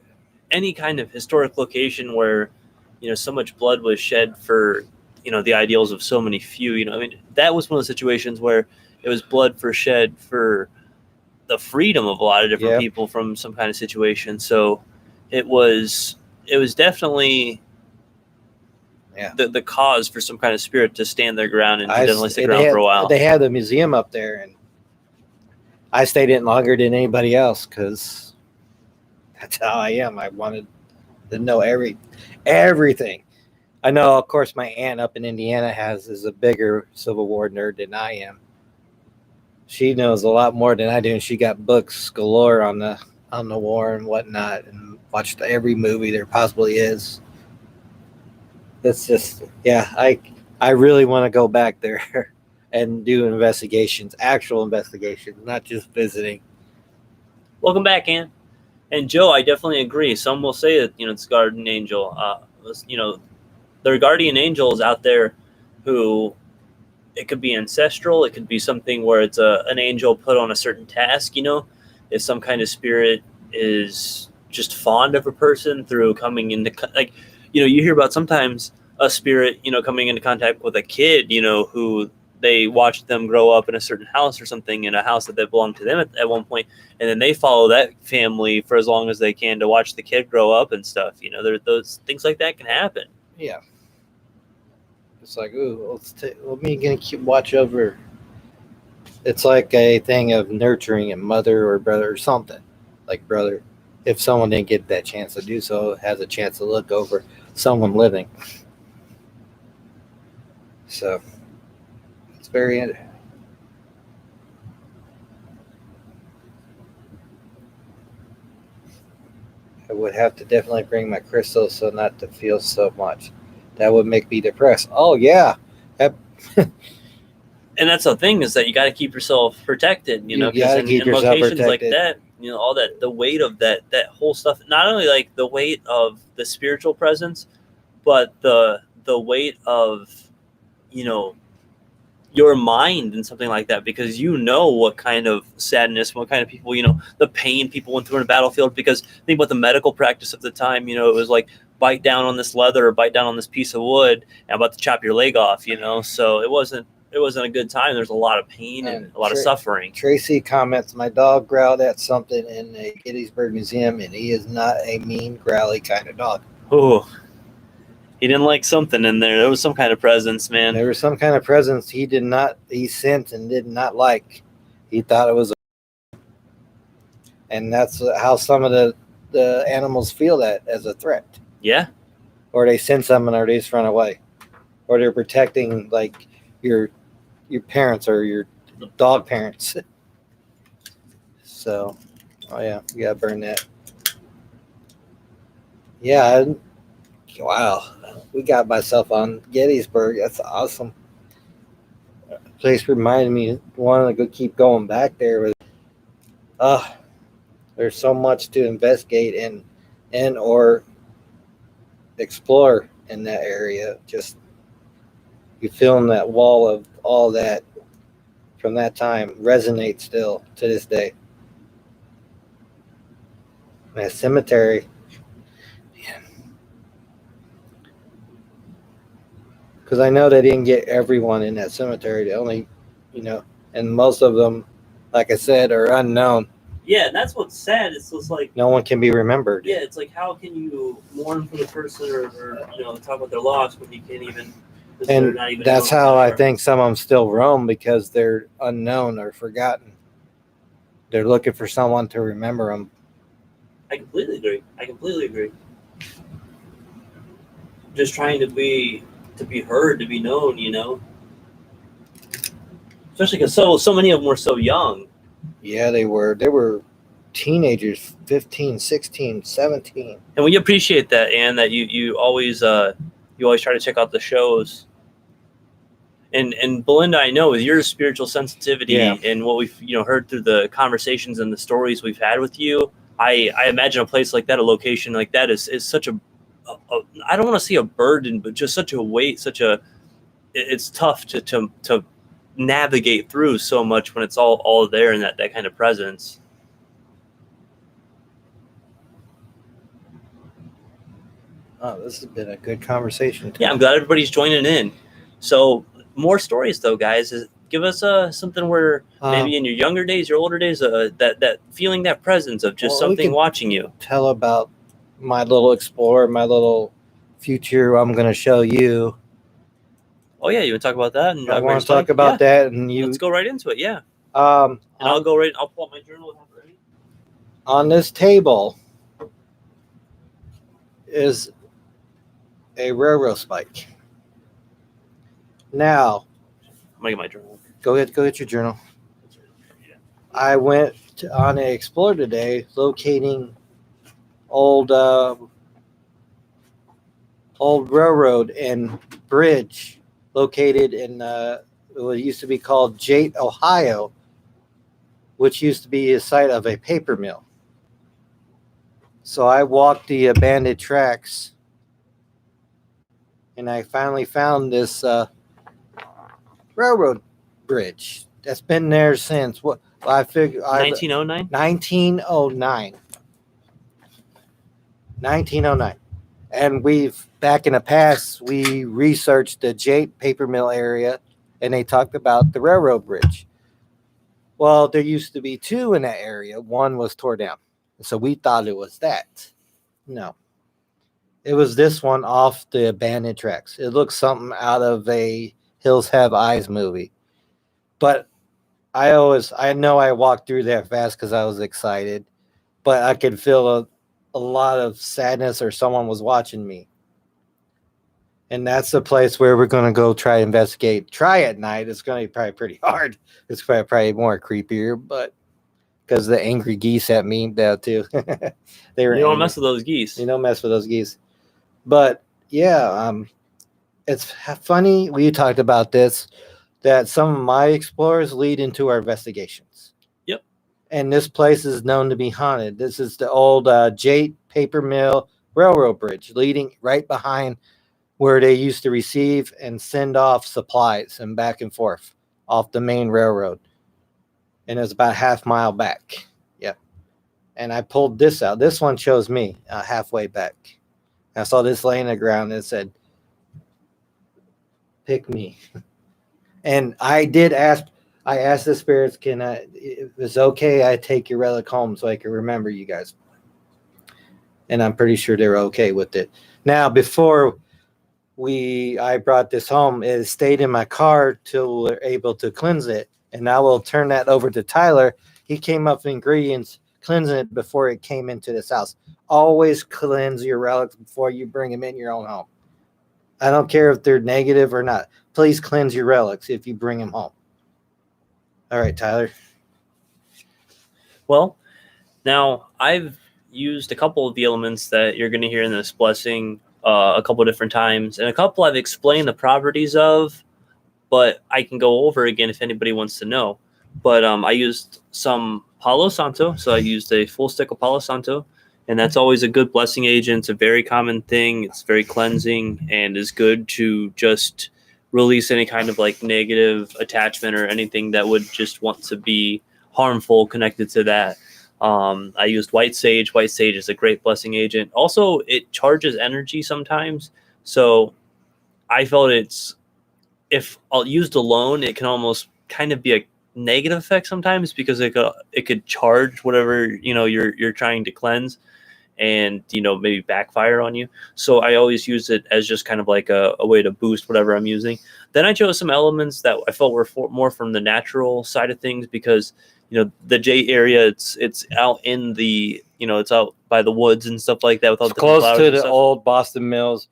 any kind of historic location where, so much blood was shed for, the ideals of so many few. That was one of the situations where it was blood shed for the freedom of a lot of different people from some kind of situation. So it was definitely the cause for some kind of spirit to stand their ground and to definitely stick around for a while. They had the museum up there, and I stayed in longer than anybody else because that's how I am. I wanted to know everything. I know, of course, my aunt up in Indiana is a bigger Civil War nerd than I am. she knows a lot more than I do, and she got books galore on the war and whatnot, and watched every movie there possibly is. It's just, yeah, I really want to go back there and do investigations, actual investigations, not just visiting. Welcome back, Ann. And Joe, I definitely agree. Some will say that it's guardian angel. There are guardian angels out there who it could be ancestral. It could be something where it's an angel put on a certain task. If some kind of spirit is just fond of a person through coming into you hear about sometimes a spirit coming into contact with a kid who they watched them grow up in a certain house or something, in a house that belonged to them at one point, and then they follow that family for as long as they can to watch the kid grow up and stuff. Those things like that can happen. Yeah. It's like, ooh, let me gonna keep watch over. It's like a thing of nurturing a mother or brother or something. Like brother, if someone didn't get that chance to do so, has a chance to look over someone living. So it's very interesting. I would have to definitely bring my crystals so not to feel so much. That would make me depressed. Oh yeah. And that's the thing, is that you got to keep yourself protected, You because gotta in keep yourself locations like protected. that, all that, the weight of that whole stuff, not only like the weight of the spiritual presence, but the weight of, your mind and something like that, because what kind of sadness, what kind of people, the pain people went through in a battlefield. Because think about the medical practice of the time, it was like, bite down on this leather or bite down on this piece of wood and about to chop your leg off, so it wasn't a good time. There's a lot of pain and a lot of suffering. Tracy comments, my dog growled at something in a Gettysburg Museum, and he is not a mean, growly kind of dog. Oh, he didn't like something in there. There was some kind of presence, man. There was some kind of presence he sensed and did not like. He thought it was and that's how some of the animals feel that as a threat. Yeah. Or they sense something, or they just run away. Or they're protecting, like, your parents or your dog parents. So, oh yeah, you gotta burn that. Yeah, wow. We got myself on Gettysburg. That's awesome. Place reminded me, wanting to go keep going back there. There's so much to investigate and or explore in that area. Just you feeling that wall of all that from that time resonates still to this day. That cemetery, because I know they didn't get everyone in that cemetery. They only, and most of them, like I said, are unknown. Yeah, and that's what's sad. It's just like no one can be remembered. Yeah, it's like, how can you mourn for the person or talk about their loss when you can't even? And that's how I think some of them still roam, because they're unknown or forgotten. They're looking for someone to remember them. I completely agree. Just trying to be heard, to be known, Especially because so many of them were so young. Yeah, they were teenagers, 15, 16, 17. And we appreciate that, and that you always try to check out the shows. And Belinda, I know with your spiritual sensitivity and what we've heard through the conversations and the stories we've had with you, I imagine a place like that, a location like that is such a I don't want to say a burden, but just such a weight, it's tough to navigate through so much when it's all there in that kind of presence. Oh, this has been a good conversation. Yeah, I'm glad everybody's joining in. So more stories though, guys. Give us something where maybe in your younger days, your older days, that feeling, that presence of just something watching you. Tell about my little explorer, my little future I'm going to show you. Oh yeah, you want to talk about that? And I want to talk about that, and let's go right into it. Yeah. And I'll pull up my journal and have it ready. On this table is a railroad spike. Now, I'm gonna get my journal. Go get your journal. I went on an explore today, locating old old railroad and bridge located in what used to be called Jate, Ohio, which used to be a site of a paper mill. So I walked the abandoned tracks, and I finally found this railroad bridge that's been there since what I figure 1909. 1909. 1909. And we've back in the past we researched the Jate paper mill area, and they talked about the railroad bridge. Well, there used to be two in that area. One was tore down. So we thought it was that. No. It was this one off the abandoned tracks. It looks something out of a Hills Have Eyes movie. But I know I walked through that fast because I was excited, but I could feel a lot of sadness or someone was watching me. And that's the place where we're going to go try to investigate. Try at night. It's going to be probably pretty hard. It's probably more creepier, but because the angry geese at me there too. They were. You don't angry. mess with those geese. You don't mess with those geese. But yeah, it's funny. We talked about this, that some of my explorers lead into our investigations. Yep. And this place is known to be haunted. This is the old Jate Paper Mill Railroad Bridge leading right behind where they used to receive and send off supplies and back and forth off the main railroad. And it's about half mile back. Yeah. And I pulled this out. This one shows me halfway back. I saw this laying on the ground and it said, pick me. And I asked the spirits, if it's okay, I take your relic home so I can remember you guys. And I'm pretty sure they're okay with it. Now, before I brought this home, it stayed in my car till we're able to cleanse it. And I will turn that over to Tyler. He came up with ingredients, cleansing it before it came into this house. Always cleanse your relics before you bring them in your own home. I don't care if they're negative or not. Please cleanse your relics if you bring them home. All right, Tyler. Well, now I've used a couple of the elements that you're going to hear in this blessing a couple of different times, and a couple I've explained the properties of, but I can go over again if anybody wants to know. But I used some Palo Santo, so I used a full stick of Palo Santo, and that's always a good blessing agent. It's a very common thing. It's very cleansing and is good to just release any kind of like negative attachment or anything that would just want to be harmful connected to that. I used white sage. White sage is a great blessing agent. Also, it charges energy sometimes. So I felt if used alone, it can almost kind of be a negative effect sometimes because it could charge whatever, you're trying to cleanse and, maybe backfire on you. So I always use it as just kind of like a way to boost whatever I'm using. Then I chose some elements that I felt were more from the natural side of things because, the J area, it's out in the, it's out by the woods and stuff like that. With all It's close to the old Boston Mills,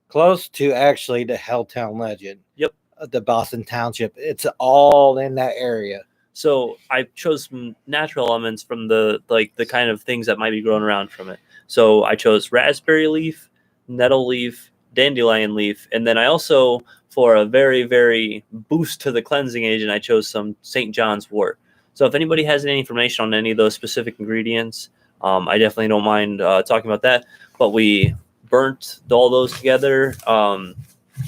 close to actually the Helltown legend. Yep. The Boston Township. It's all in that area. So I chose some natural elements from the kind of things that might be growing around from it. So I chose raspberry leaf, nettle leaf, dandelion leaf, and then I also, for a very, very boost to the cleansing agent, I chose some St. John's wort. So if anybody has any information on any of those specific ingredients, I definitely don't mind talking about that. But we burnt all those together and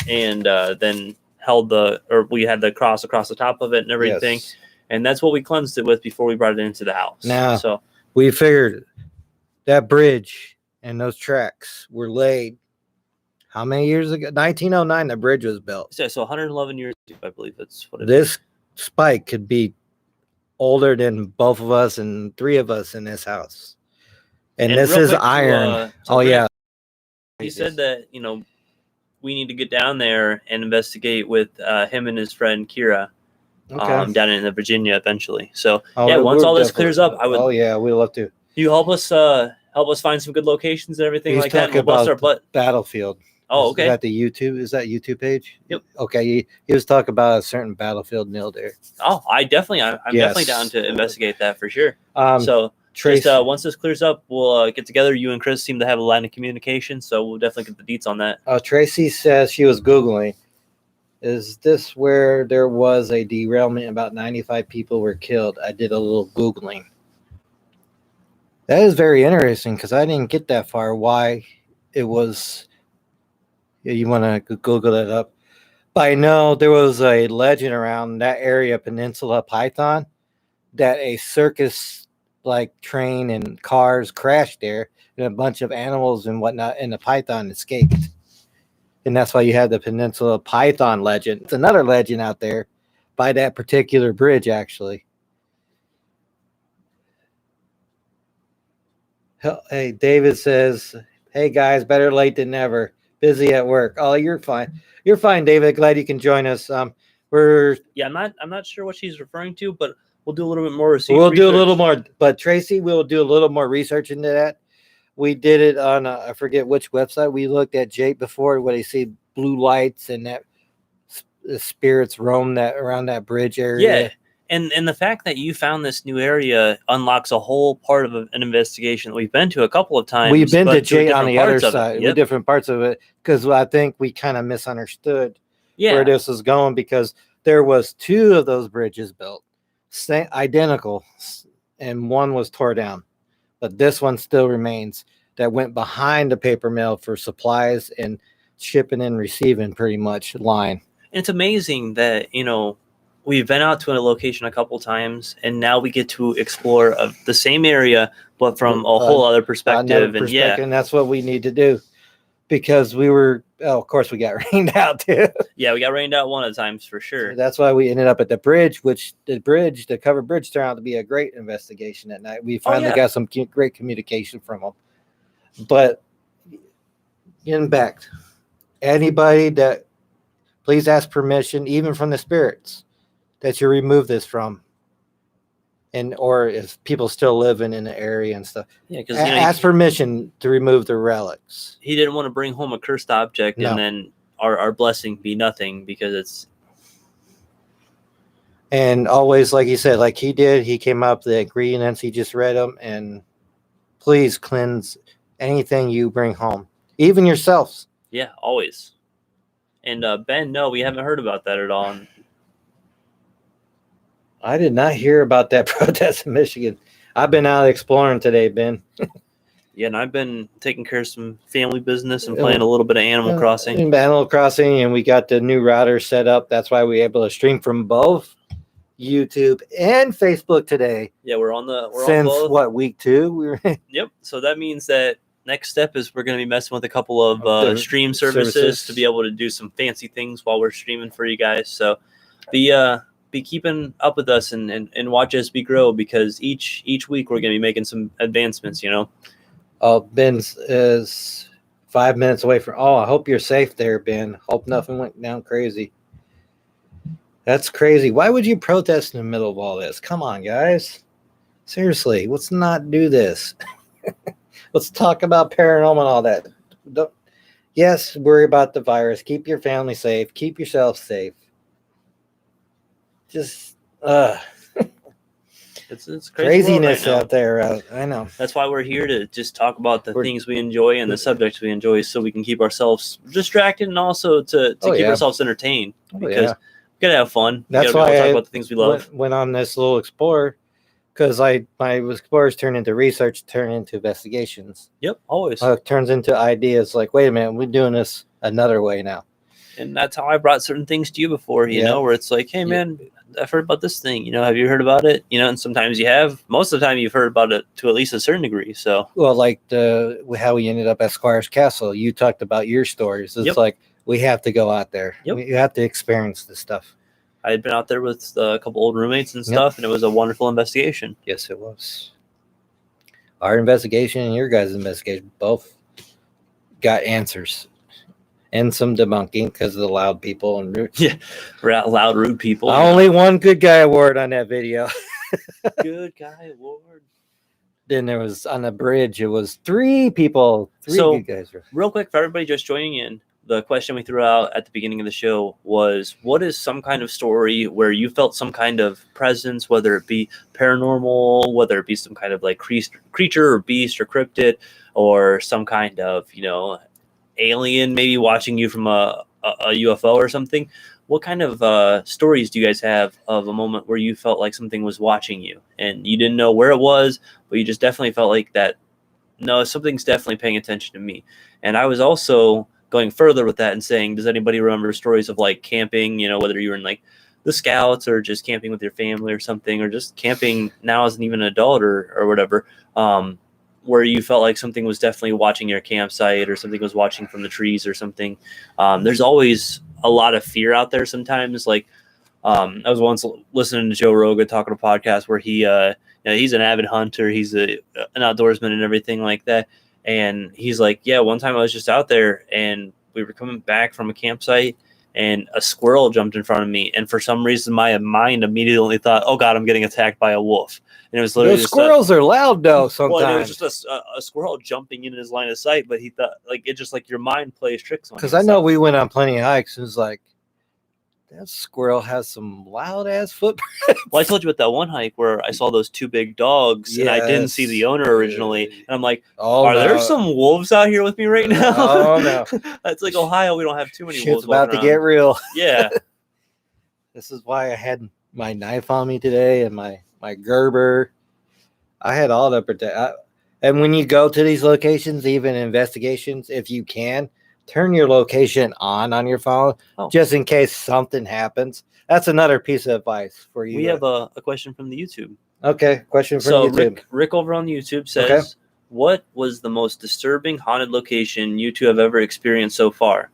then we had the cross across the top of it and everything. Yes. And that's what we cleansed it with before we brought it into the house. Now, so we figured that bridge and those tracks were laid how many years ago? 1909, the bridge was built. Yeah, so 111 years ago, I believe that's what it is. This spike could be older than both of us and three of us in this house. And this is iron. Yeah. He said that, we need to get down there and investigate with him and his friend Kira. Okay. Down in Virginia eventually. So once all this clears up, I would. Oh yeah, we'd love to. You help us find some good locations and everything He's like that. Talking about our butt. Battlefield. Oh, Is okay. that the YouTube? Is that YouTube page? Yep. Okay. He was talking about a certain battlefield near there. Oh, I'm definitely down to investigate that for sure. So Trace, just once this clears up, we'll get together. You and Chris seem to have a line of communication, so we'll definitely get the deets on that. Tracy says she was Googling. Is this where there was a derailment and about 95 people were killed? I did a little Googling. That is very interesting because I didn't get that far. Why it was. You want to Google that up? But I know there was a legend around that area, Peninsula Python, that a circus like train and cars crashed there and a bunch of animals and whatnot, and the python escaped. And that's why you have the Peninsula Python legend. It's another legend out there by that particular bridge, actually. Hey, David says, hey guys, better late than never. Busy at work. Oh, you're fine. You're fine, David. Glad you can join us. I'm not sure what she's referring to, but we'll do a little bit more research. We'll do a little more, but Tracy, we'll do a little more research into that. We did it on I forget which website. We looked at Jake before where they see blue lights and that the spirits roam that around that bridge area. Yeah. And the fact that you found this new area unlocks a whole part of an investigation that we've been to a couple of times. We've been to Jay on the other side, yep. Different parts of it, because I think we kind of misunderstood where this was going, because there was 2 of those bridges built, identical, and one was tore down, but this one still remains. That went behind the paper mill for supplies and shipping and receiving, pretty much line. And it's amazing that we've been out to a location a couple times, and now we get to explore the same area, but from a whole other perspective. And that's what we need to do, because we were, of course, we got rained out too. Yeah, we got rained out one of the times for sure. So that's why we ended up at the bridge, the covered bridge turned out to be a great investigation at night. We finally got some great communication from them. But getting back, anybody that, please ask permission, even from the spirits, that you remove this from, or if people still living in the area and stuff. Yeah, because ask permission to remove the relics. He didn't want to bring home a cursed object and then our blessing be nothing, because it's. And always, like he said, like he did, he came up with the ingredients. He just read them, and please cleanse anything you bring home, even yourselves. Yeah, always. And Ben, no, we haven't heard about that at all. I did not hear about that protest in Michigan. I've been out exploring today, Ben. Yeah, and I've been taking care of some family business and playing a little bit of Animal Crossing. And we got the new router set up. That's why we're able to stream from both YouTube and Facebook today. Yeah, we're on both. Week 2? Yep. So that means that next step is we're going to be messing with a couple of stream services to be able to do some fancy things while we're streaming for you guys. So be keeping up with us and watch us grow, because each week we're going to be making some advancements. Ben is 5 minutes away from. I hope you're safe there, Ben. Hope nothing went down crazy. That's crazy. Why would you protest in the middle of all this? Come on, guys. Seriously, let's not do this. Let's talk about paranormal and all that. Yes, worry about the virus. Keep your family safe. Keep yourself safe. Just, it's craziness out there. I know. That's why we're here, to just talk about the things we enjoy and the subjects we enjoy, so we can keep ourselves distracted and also to keep ourselves entertained. Because we gotta have fun. That's why I talk about the things we love. Went on this little explore, because my explorers turn into research, turn into investigations. Yep, always. It turns into ideas. Like, wait a minute, we're doing this another way now. And that's how I brought certain things to you before, where it's like, hey, man, I've heard about this thing. Have you heard about it? And sometimes you have. Most of the time, you've heard about it to at least a certain degree. So, well, like how we ended up at Squire's Castle. You talked about your stories. It's like, we have to go out there. Yep. We have to experience this stuff. I had been out there with a couple old roommates and stuff, and it was a wonderful investigation. Yes, it was. Our investigation and your guys' investigation both got answers. And some debunking because of the loud people and rude. Yeah, loud, rude people. Only one good guy award on that video. Good guy award. Then there was on the bridge. It was 3 people. 3 good guys. Real quick for everybody just joining in, the question we threw out at the beginning of the show was, what is some kind of story where you felt some kind of presence, whether it be paranormal, whether it be some kind of like creature or beast or cryptid, or some kind of, alien maybe watching you from a UFO or something? What kind of stories do you guys have of a moment where you felt like something was watching you and you didn't know where it was, but you just definitely felt like that, no, something's definitely paying attention to me? And I was also going further with that and saying, does anybody remember stories of like camping, whether you were in like the Scouts or just camping with your family or something, or just camping now as an even adult or whatever, where you felt like something was definitely watching your campsite or something was watching from the trees or something? There's always a lot of fear out there sometimes. Like I was once listening to Joe Rogan talking a podcast where he, he's an avid hunter. He's an outdoorsman and everything like that. And he's like, yeah, one time I was just out there and we were coming back from a campsite and a squirrel jumped in front of me. And for some reason, my mind immediately thought, oh God, I'm getting attacked by a wolf. And it was literally squirrels are loud though sometimes. Well, it was just a squirrel jumping in his line of sight, but he thought like it just like your mind plays tricks on you. Because I know we went on plenty of hikes and it was like, that squirrel has some loud ass footprints. Well, I told you about that one hike where I saw those two big dogs and I didn't see the owner originally. And I'm like, there some wolves out here with me right now? Oh, no. It's like Ohio. We don't have too many wolves. It's about to get real. Yeah. This is why I had my knife on me today and my Gerber. I had all the protect. And when you go to these locations, even investigations, if you can, turn your location on your phone, just in case something happens. That's another piece of advice for you. We have a question from the YouTube. Okay, question from YouTube. Rick over on YouTube says, what was the most disturbing haunted location you two have ever experienced so far?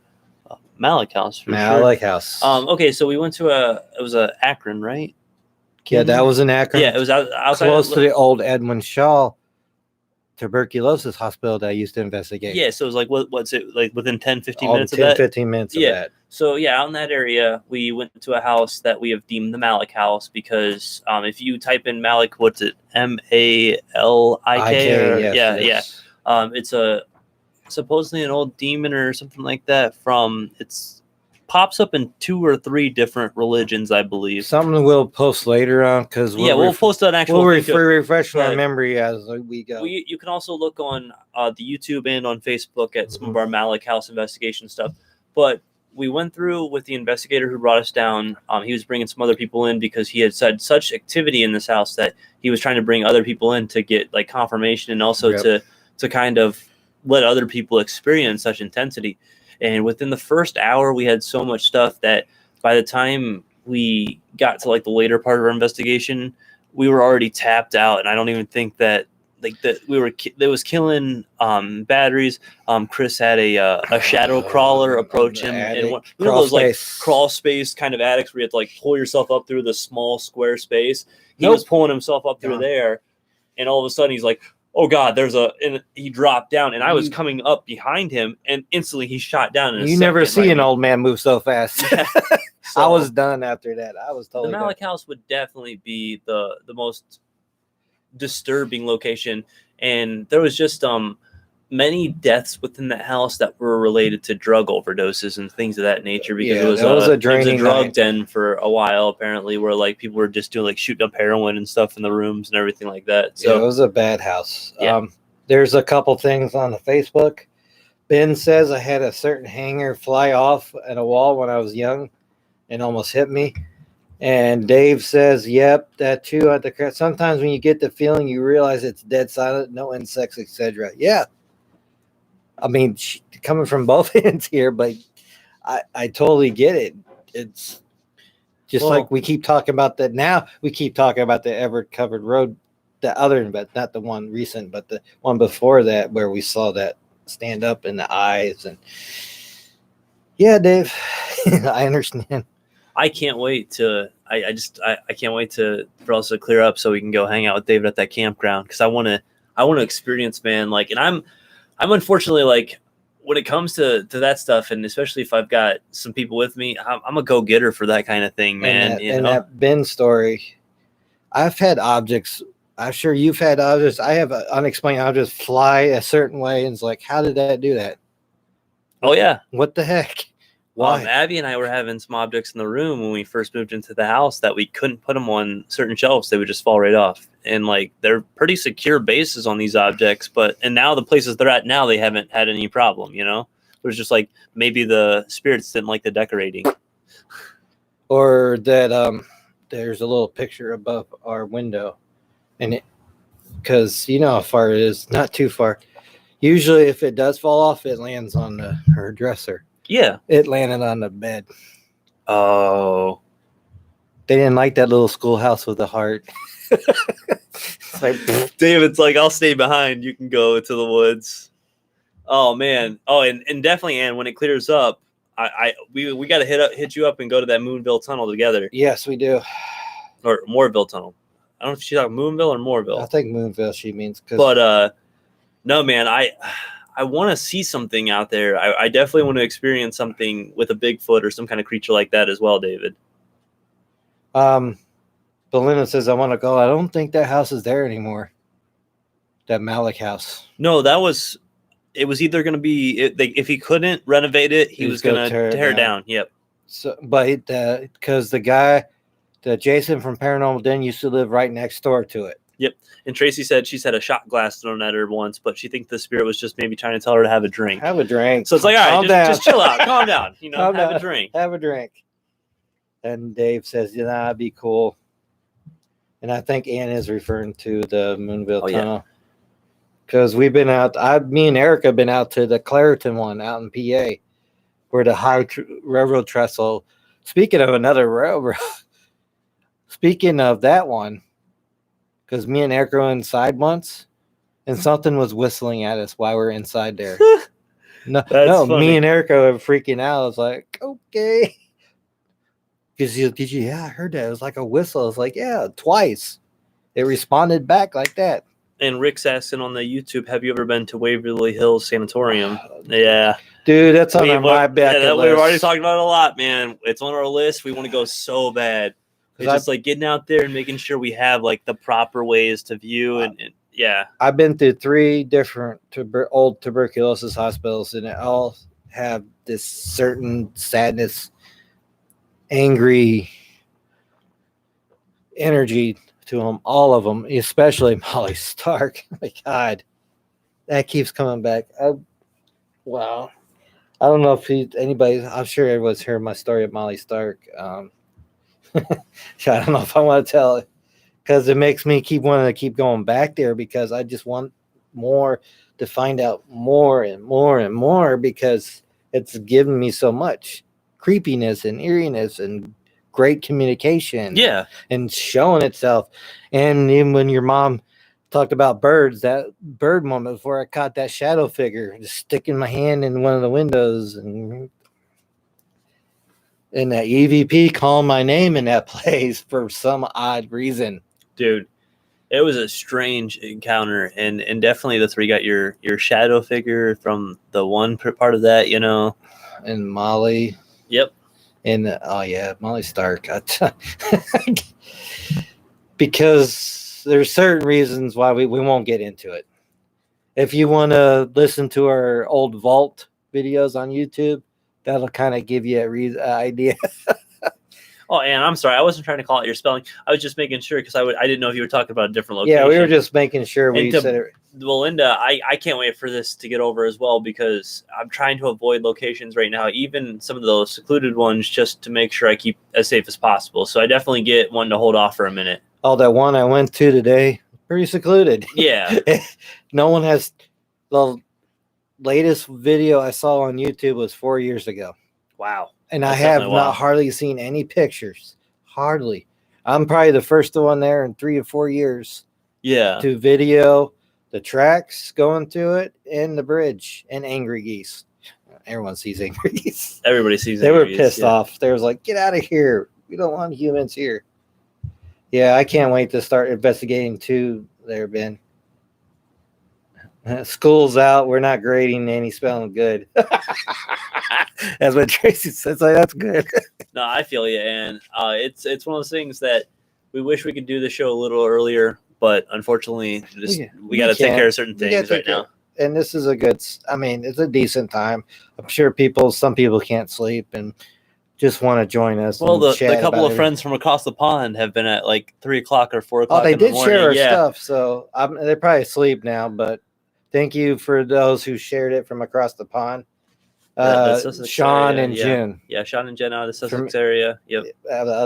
Malik House, for Malik House. Okay, so we went to it was a Akron, right? Yeah, that was in Akron. Yeah, it was outside. Close to the old Edmund Shaw tuberculosis hospital that I used to investigate. Yeah, so it was like, what's it, like within 10, 15 All minutes 10, of that? 15 minutes of that. So, yeah, out in that area, we went to a house that we have deemed the Malik House because if you type in Malik, what's it? Malik? Yes. It's supposedly an old demon or something like that pops up in 2 or 3 different religions, I believe. Something we'll post later on because we'll post an actual. We'll refresh our memory as we go. You can also look on the YouTube and on Facebook at some of our Malik House investigation stuff. But we went through with the investigator who brought us down. He was bringing some other people in because he had said such activity in this house that he was trying to bring other people in to get like confirmation and also to kind of let other people experience such intensity. And within the first hour, we had so much stuff that by the time we got to like the later part of our investigation, we were already tapped out. And I don't even think that it was killing batteries. Chris had a shadow crawler approach him, and those like crawl space kind of attics where you have to like pull yourself up through the small square space. He was pulling himself up through there, and all of a sudden he's like, oh God, and he dropped down, and I was coming up behind him, and instantly he shot down. You never see an old man move so fast. So, I was done after that. I was totally the Malik House would definitely be the most disturbing location, and there was just many deaths within that house that were related to drug overdoses and things of that nature because it was a drug den for a while apparently, where like people were just doing like shooting up heroin and stuff in the rooms and everything like that. So it was a bad house. Yeah. There's a couple things on the Facebook. Ben says I had a certain hanger fly off at a wall when I was young and almost hit me. And Dave says, yep, that too. Sometimes when you get the feeling, you realize it's dead silent, no insects, etc. Yeah. I mean, coming from both ends here, but I totally get it. It's just like we keep talking about that now. We keep talking about the Everett Covered Road, the other, but not the one recent, but the one before that where we saw that stand up in the eyes. And yeah, Dave, I understand. I can't wait to. I can't wait for us to clear up so we can go hang out with David at that campground because I want to experience, man. Like, and I'm unfortunately like when it comes to that stuff, and especially if I've got some people with me, I'm a go-getter for that kind of thing, man. And that Ben story, I've had objects. I'm sure you've had objects. I have unexplained objects fly a certain way, and it's like, how did that do that? Oh yeah. What the heck? Why? Abby and I were having some objects in the room when we first moved into the house that we couldn't put them on certain shelves. They would just fall right off. And like, they're pretty secure bases on these objects, and now the places they're at now, they haven't had any problem, you know? It was just like, maybe the spirits didn't like the decorating. Or that there's a little picture above our window, and because you know how far it is, not too far. Usually if it does fall off, it lands on her dresser. Yeah. It landed on the bed. Oh. They didn't like that little schoolhouse with a heart. Like, David's like, I'll stay behind. You can go to the woods. Oh, man. Oh, and definitely, Ann, when it clears up, we got to hit you up and go to that Moonville tunnel together. Yes, we do. Or Moorville tunnel. I don't know if she's talking Moonville or Moorville. I think Moonville she means. But, no, man, I want to see something out there. I definitely want to experience something with a Bigfoot or some kind of creature like that as well, David. Belinda says, I want to go. I don't think that house is there anymore. That Malik house. No, it was either going to be, if he couldn't renovate it, he was going to tear it down. Yep. So, but because the guy, the Jason from Paranormal Den used to live right next door to it. Yep. And Tracy said she's had a shot glass thrown at her once, but she thinks the spirit was just maybe trying to tell her to have a drink. Have a drink. So it's like, all right, just chill out. Calm down. You know, have a drink. Have a drink. And Dave says, yeah, that'd be cool. And I think Ann is referring to the Moonville tunnel. Because we've been out, me and Eric have been out to the Clareton one out in PA, where the high railroad trestle. Speaking of another railroad, speaking of that one, because me and Eric were inside once, and something was whistling at us while we were inside there. No, funny. Me and Eric were freaking out. I was like, okay. Because did you? Yeah, I heard that. It was like a whistle. I was like, yeah, twice. It responded back like that. And Rick's asking on the YouTube, have you ever been to Waverly Hills Sanatorium? Yeah. Dude, that's on my bucket list. We've already talked about it a lot, man. It's on our list. We want to go so bad. It's just like getting out there and making sure we have like the proper ways to view. And yeah. I've been through 3 different old tuberculosis hospitals, and it all have this certain sadness, angry energy to them, all of them, especially Molly Stark. My God, that keeps coming back. Wow. I don't know if anybody, I'm sure everyone's heard my story of Molly Stark. I don't know if I want to tell it because it makes me wanting to keep going back there, because I just want more to find out more and more and more, because it's given me so much creepiness and eeriness and great communication. Yeah. And showing itself. And even when your mom talked about birds, that bird moment before I caught that shadow figure, just sticking my hand in one of the windows, and that EVP called my name in that place for some odd reason. Dude, it was a strange encounter, and definitely that's where you got your shadow figure from the one part of that, you know. And Molly. Yep. And Molly Stark. Because there's certain reasons why we won't get into it. If you want to listen to our old vault videos on YouTube, that'll kind of give you an idea. Oh, and I'm sorry, I wasn't trying to call it your spelling. I was just making sure, because I didn't know if you were talking about a different location. Yeah, we were just making sure we said it. Melinda, I can't wait for this to get over as well, because I'm trying to avoid locations right now, even some of those secluded ones, just to make sure I keep as safe as possible. So I definitely get one to hold off for a minute. Oh, that one I went to today, pretty secluded. Yeah. No one has. The latest video I saw on YouTube was 4 years ago. Wow. And I have not hardly seen any pictures. Hardly. I'm probably the first one there in 3 or 4 years. Yeah. To video the tracks going through it, and the bridge, and angry geese. Everyone sees angry geese. Everybody sees angry geese. They were geese, pissed off. They was like, get out of here. We don't want humans here. Yeah, I can't wait to start investigating too there, Ben. School's out. We're not grading any spelling good. That's what Tracy says. Like, that's good. No, I feel you, and it's one of those things that we wish we could do the show a little earlier, but unfortunately, we got to take care of certain things right now. and this is a good. I mean, it's a decent time. I'm sure some people can't sleep and just want to join us. Well, and the chat couple about of friends from across the pond have been at like 3 o'clock or 4 Oh, o'clock they in the did morning. share our Yeah. stuff, so they're probably asleep now. But thank you for those who shared it from across the pond. The Sussex Sean area, and yeah. Jen. Yeah, Sean and Jen out of the From- Sussex area. Yep.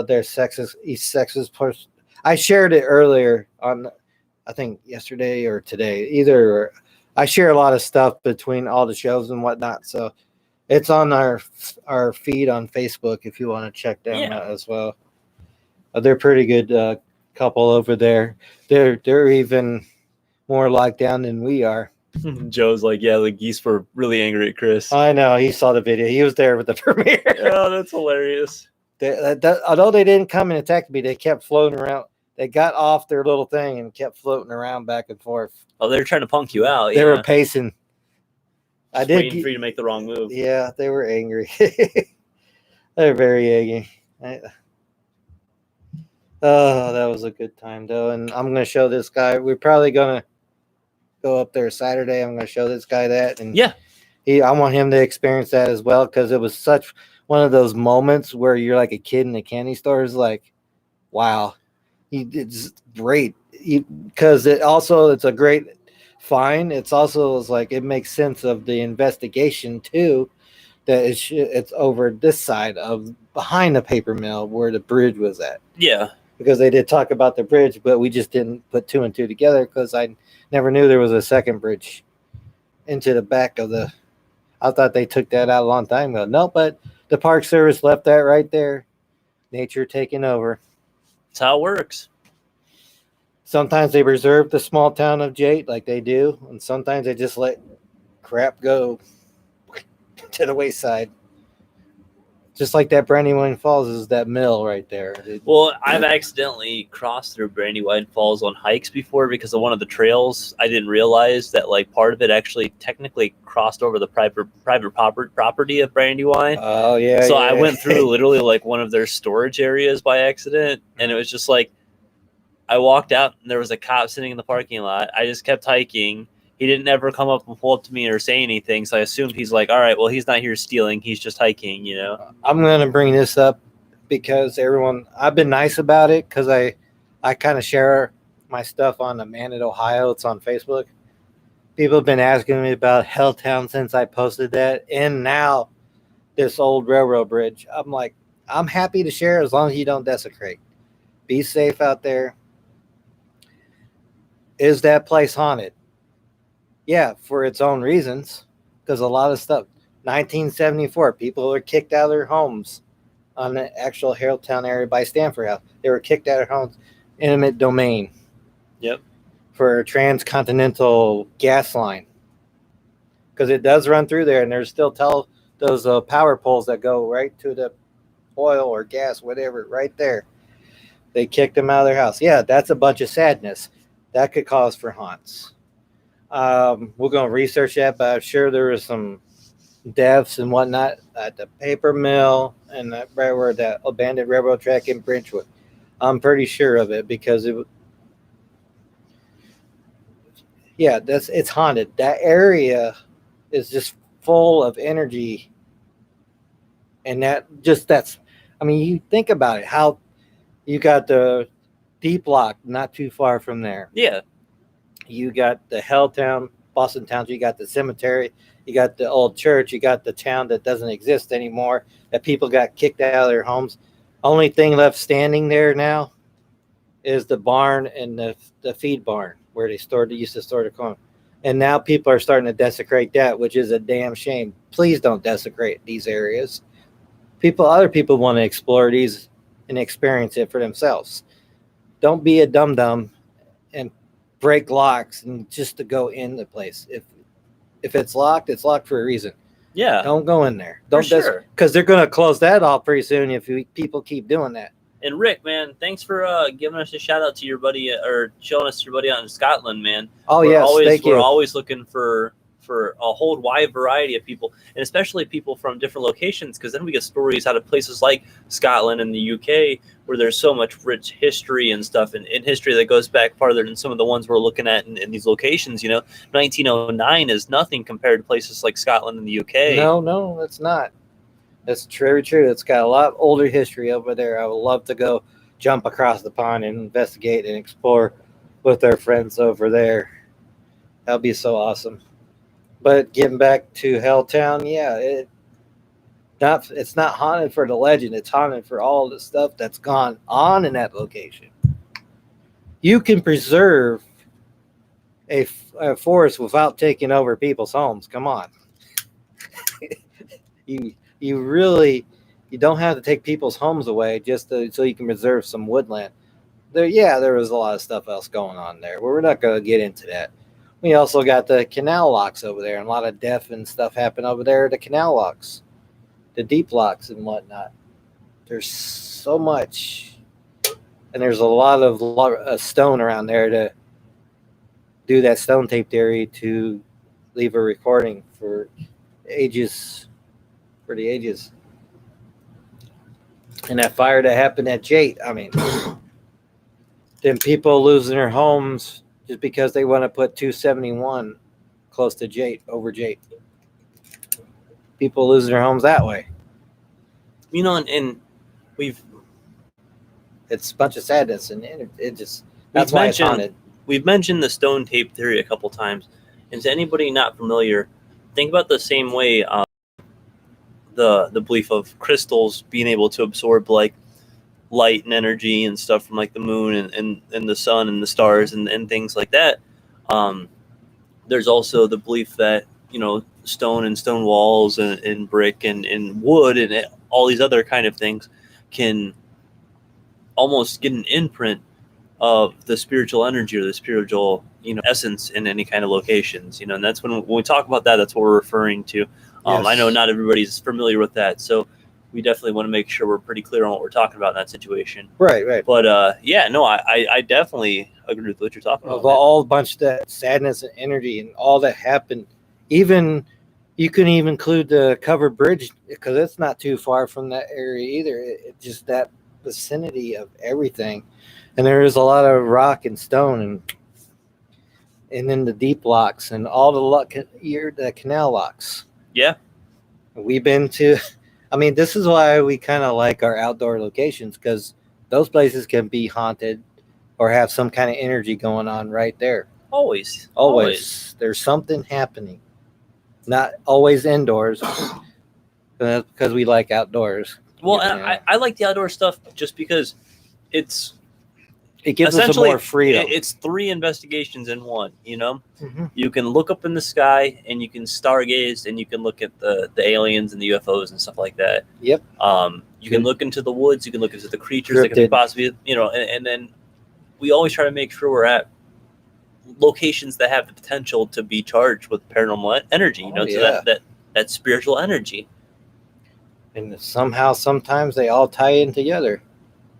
Their East Texas person. I shared it earlier on, I think yesterday or today. Either I share a lot of stuff between all the shows and whatnot, so it's on our feed on Facebook if you want to check them out as well. They're pretty good couple over there. They're even more locked down than we are. Joe's like, yeah, the geese were really angry at Chris. I know. He saw the video. He was there with the premiere. Oh, that's hilarious. Although they didn't come and attack me, they kept floating around. They got off their little thing and kept floating around back and forth. Oh, they were trying to punk you out. They were pacing. Just waiting for you to make the wrong move. Yeah, they were angry. They're very angry. Oh, that was a good time, though. And I'm going to show this guy. We're probably going to go up there Saturday. I'm going to show this guy that. And yeah, I want him to experience that as well, because it was such one of those moments where you're like a kid in a candy store. Is like, wow, it's great. Because it's a great find. It's also like it makes sense of the investigation too. That it's over this side of behind the paper mill where the bridge was at. Yeah. Because they did talk about the bridge, but we just didn't put two and two together because I never knew there was a second bridge into the back of the. I thought they took that out a long time ago. No, but the Park Service left that right there. Nature taking over. That's how it works. Sometimes they reserve the small town of Jade like they do, and sometimes they just let crap go to the wayside. Just like that Brandywine Falls is that mill right there. Well, I've accidentally crossed through Brandywine Falls on hikes before because of one of the trails. I didn't realize that like part of it actually technically crossed over the private property of Brandywine. Oh yeah. So yeah. I went through literally like one of their storage areas by accident, and it was just like I walked out and there was a cop sitting in the parking lot. I just kept hiking. He didn't ever come up and pull up to me or say anything, so I assumed he's like, all right, well, he's not here stealing. He's just hiking, you know? I'm going to bring this up because I've been nice about it because I kind of share my stuff on the Man in Ohio. It's on Facebook. People have been asking me about Helltown since I posted that, and now this old railroad bridge. I'm like, I'm happy to share as long as you don't desecrate. Be safe out there. Is that place haunted? Yeah, for its own reasons, because a lot of stuff. 1974, people were kicked out of their homes on the actual Haroldtown area by Stanford House. They were kicked out of their homes, eminent domain. Yep. For a transcontinental gas line, because it does run through there, and there's still those power poles that go right to the oil or gas, whatever, right there. They kicked them out of their house. Yeah, that's a bunch of sadness. That could cause for haunts. We're going to research that, but I'm sure there was some deaths and whatnot at the paper mill and right where that abandoned railroad track in Bridgewood. I'm pretty sure of it because it's haunted. That area is just full of energy, and you think about it, how you got the Deep Lock not too far from there. Yeah. You got the Helltown, Boston Township, you got the cemetery, you got the old church, you got the town that doesn't exist anymore, that people got kicked out of their homes. Only thing left standing there now is the barn and the feed barn where they used to store the corn. And now people are starting to desecrate that, which is a damn shame. Please don't desecrate these areas. Other people want to explore these and experience it for themselves. Don't be a dum-dum and break locks and just to go in the place. If it's locked for a reason. Yeah. Don't go in there. Sure. Because they're going to close that off pretty soon if people keep doing that. And Rick, man, thanks for giving us a shout out to your buddy or showing us your buddy out in Scotland, man. Oh, yes, thank you. We're always looking for for a whole wide variety of people, and especially people from different locations, because then we get stories out of places like Scotland and the UK, where there's so much rich history and stuff, and history that goes back farther than some of the ones we're looking at in these locations. 1909 is nothing compared to places like Scotland and the UK. No, it's not. That's very true. It's got a lot older history over there. I would love to go jump across the pond and investigate and explore with our friends over there. That'd be so awesome. But getting back to Helltown, yeah, it's not haunted for the legend. It's haunted for all the stuff that's gone on in that location. You can preserve a forest without taking over people's homes. Come on. you don't have to take people's homes away just so you can preserve some woodland. There was a lot of stuff else going on there. We're not going to get into that. We also got the canal locks over there, and a lot of death and stuff happened over there. The canal locks, the deep locks, and whatnot. There's so much, and there's a lot of stone around there to do that stone tape theory to leave a recording for ages, for the ages. And that fire that happened at Jate, I mean, then people losing their homes just because they want to put 271 close to Jate, over Jate. People losing their homes that way. And it's a bunch of sadness, and that's why it's haunted. We've mentioned the stone tape theory a couple times, and to anybody not familiar, think about the same way the belief of crystals being able to absorb like light and energy and stuff from like the moon and the sun and the stars and things like that. There's also the belief that stone and stone walls and brick and wood and all these other kind of things can almost get an imprint of the spiritual energy or the spiritual essence in any kind of locations. And that's when we talk about that, that's what we're referring to. Yes. I know not everybody's familiar with that, so we definitely want to make sure we're pretty clear on what we're talking about in that situation. Right. But I definitely agree with what you're talking about. Of all bunch of that sadness and energy and all that happened, even you can even include the covered bridge, because it's not too far from that area either. It just that vicinity of everything, and there is a lot of rock and stone and then the deep locks and all the canal locks. Yeah, we've been to. I mean, this is why we kind of like our outdoor locations, because those places can be haunted or have some kind of energy going on right there. Always. There's something happening. Not always indoors, because we like outdoors. Well, and I like the outdoor stuff just because it gives us more freedom. It's 3 investigations in one. Mm-hmm. You can look up in the sky and you can stargaze and you can look at the aliens and the UFOs and stuff like that. Yep. You can look into the woods. You can look into the creatures that could be possibly, and then we always try to make sure we're at locations that have the potential to be charged with paranormal energy. That spiritual energy. And sometimes they all tie in together.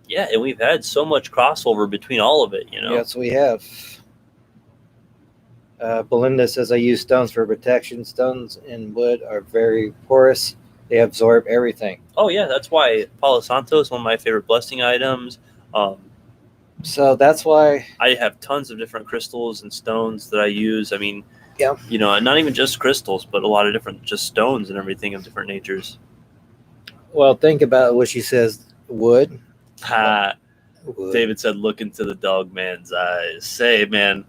Yeah, and we've had so much crossover between all of it, Yes, we have. Belinda says, I use stones for protection. Stones and wood are very porous. They absorb everything. Oh, yeah, that's why Palo Santo is one of my favorite blessing items. So that's why I have tons of different crystals and stones that I use. I mean, yeah, not even just crystals, but a lot of different just stones and everything of different natures. Well, think about what she says. Wood. Wood. David said, look into the dog man's eyes. Say, man,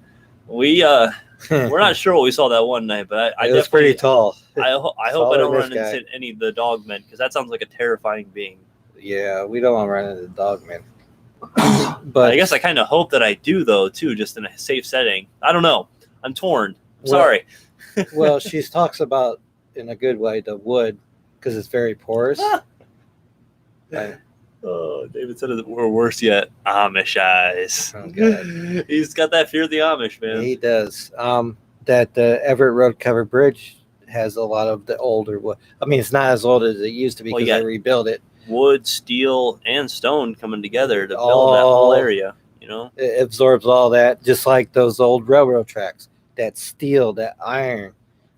we're not sure what we saw that one night, but it was pretty tall. I hope I don't run into any of the dog men, because that sounds like a terrifying being. Yeah, we don't want to run into the dog men. But I guess I kind of hope that I do, though, too, just in a safe setting. I don't know. I'm torn. Sorry. Well, she talks about, in a good way, the wood, because it's very porous. Oh, David said we're worse yet. Amish eyes. Oh, God. He's got that fear of the Amish, man. He does. That the Everett Road covered bridge has a lot of the older wood. I mean, it's not as old as it used to be because they rebuilt it. Wood, steel, and stone coming together to build that whole area. It absorbs all that, just like those old railroad tracks. That steel, that iron,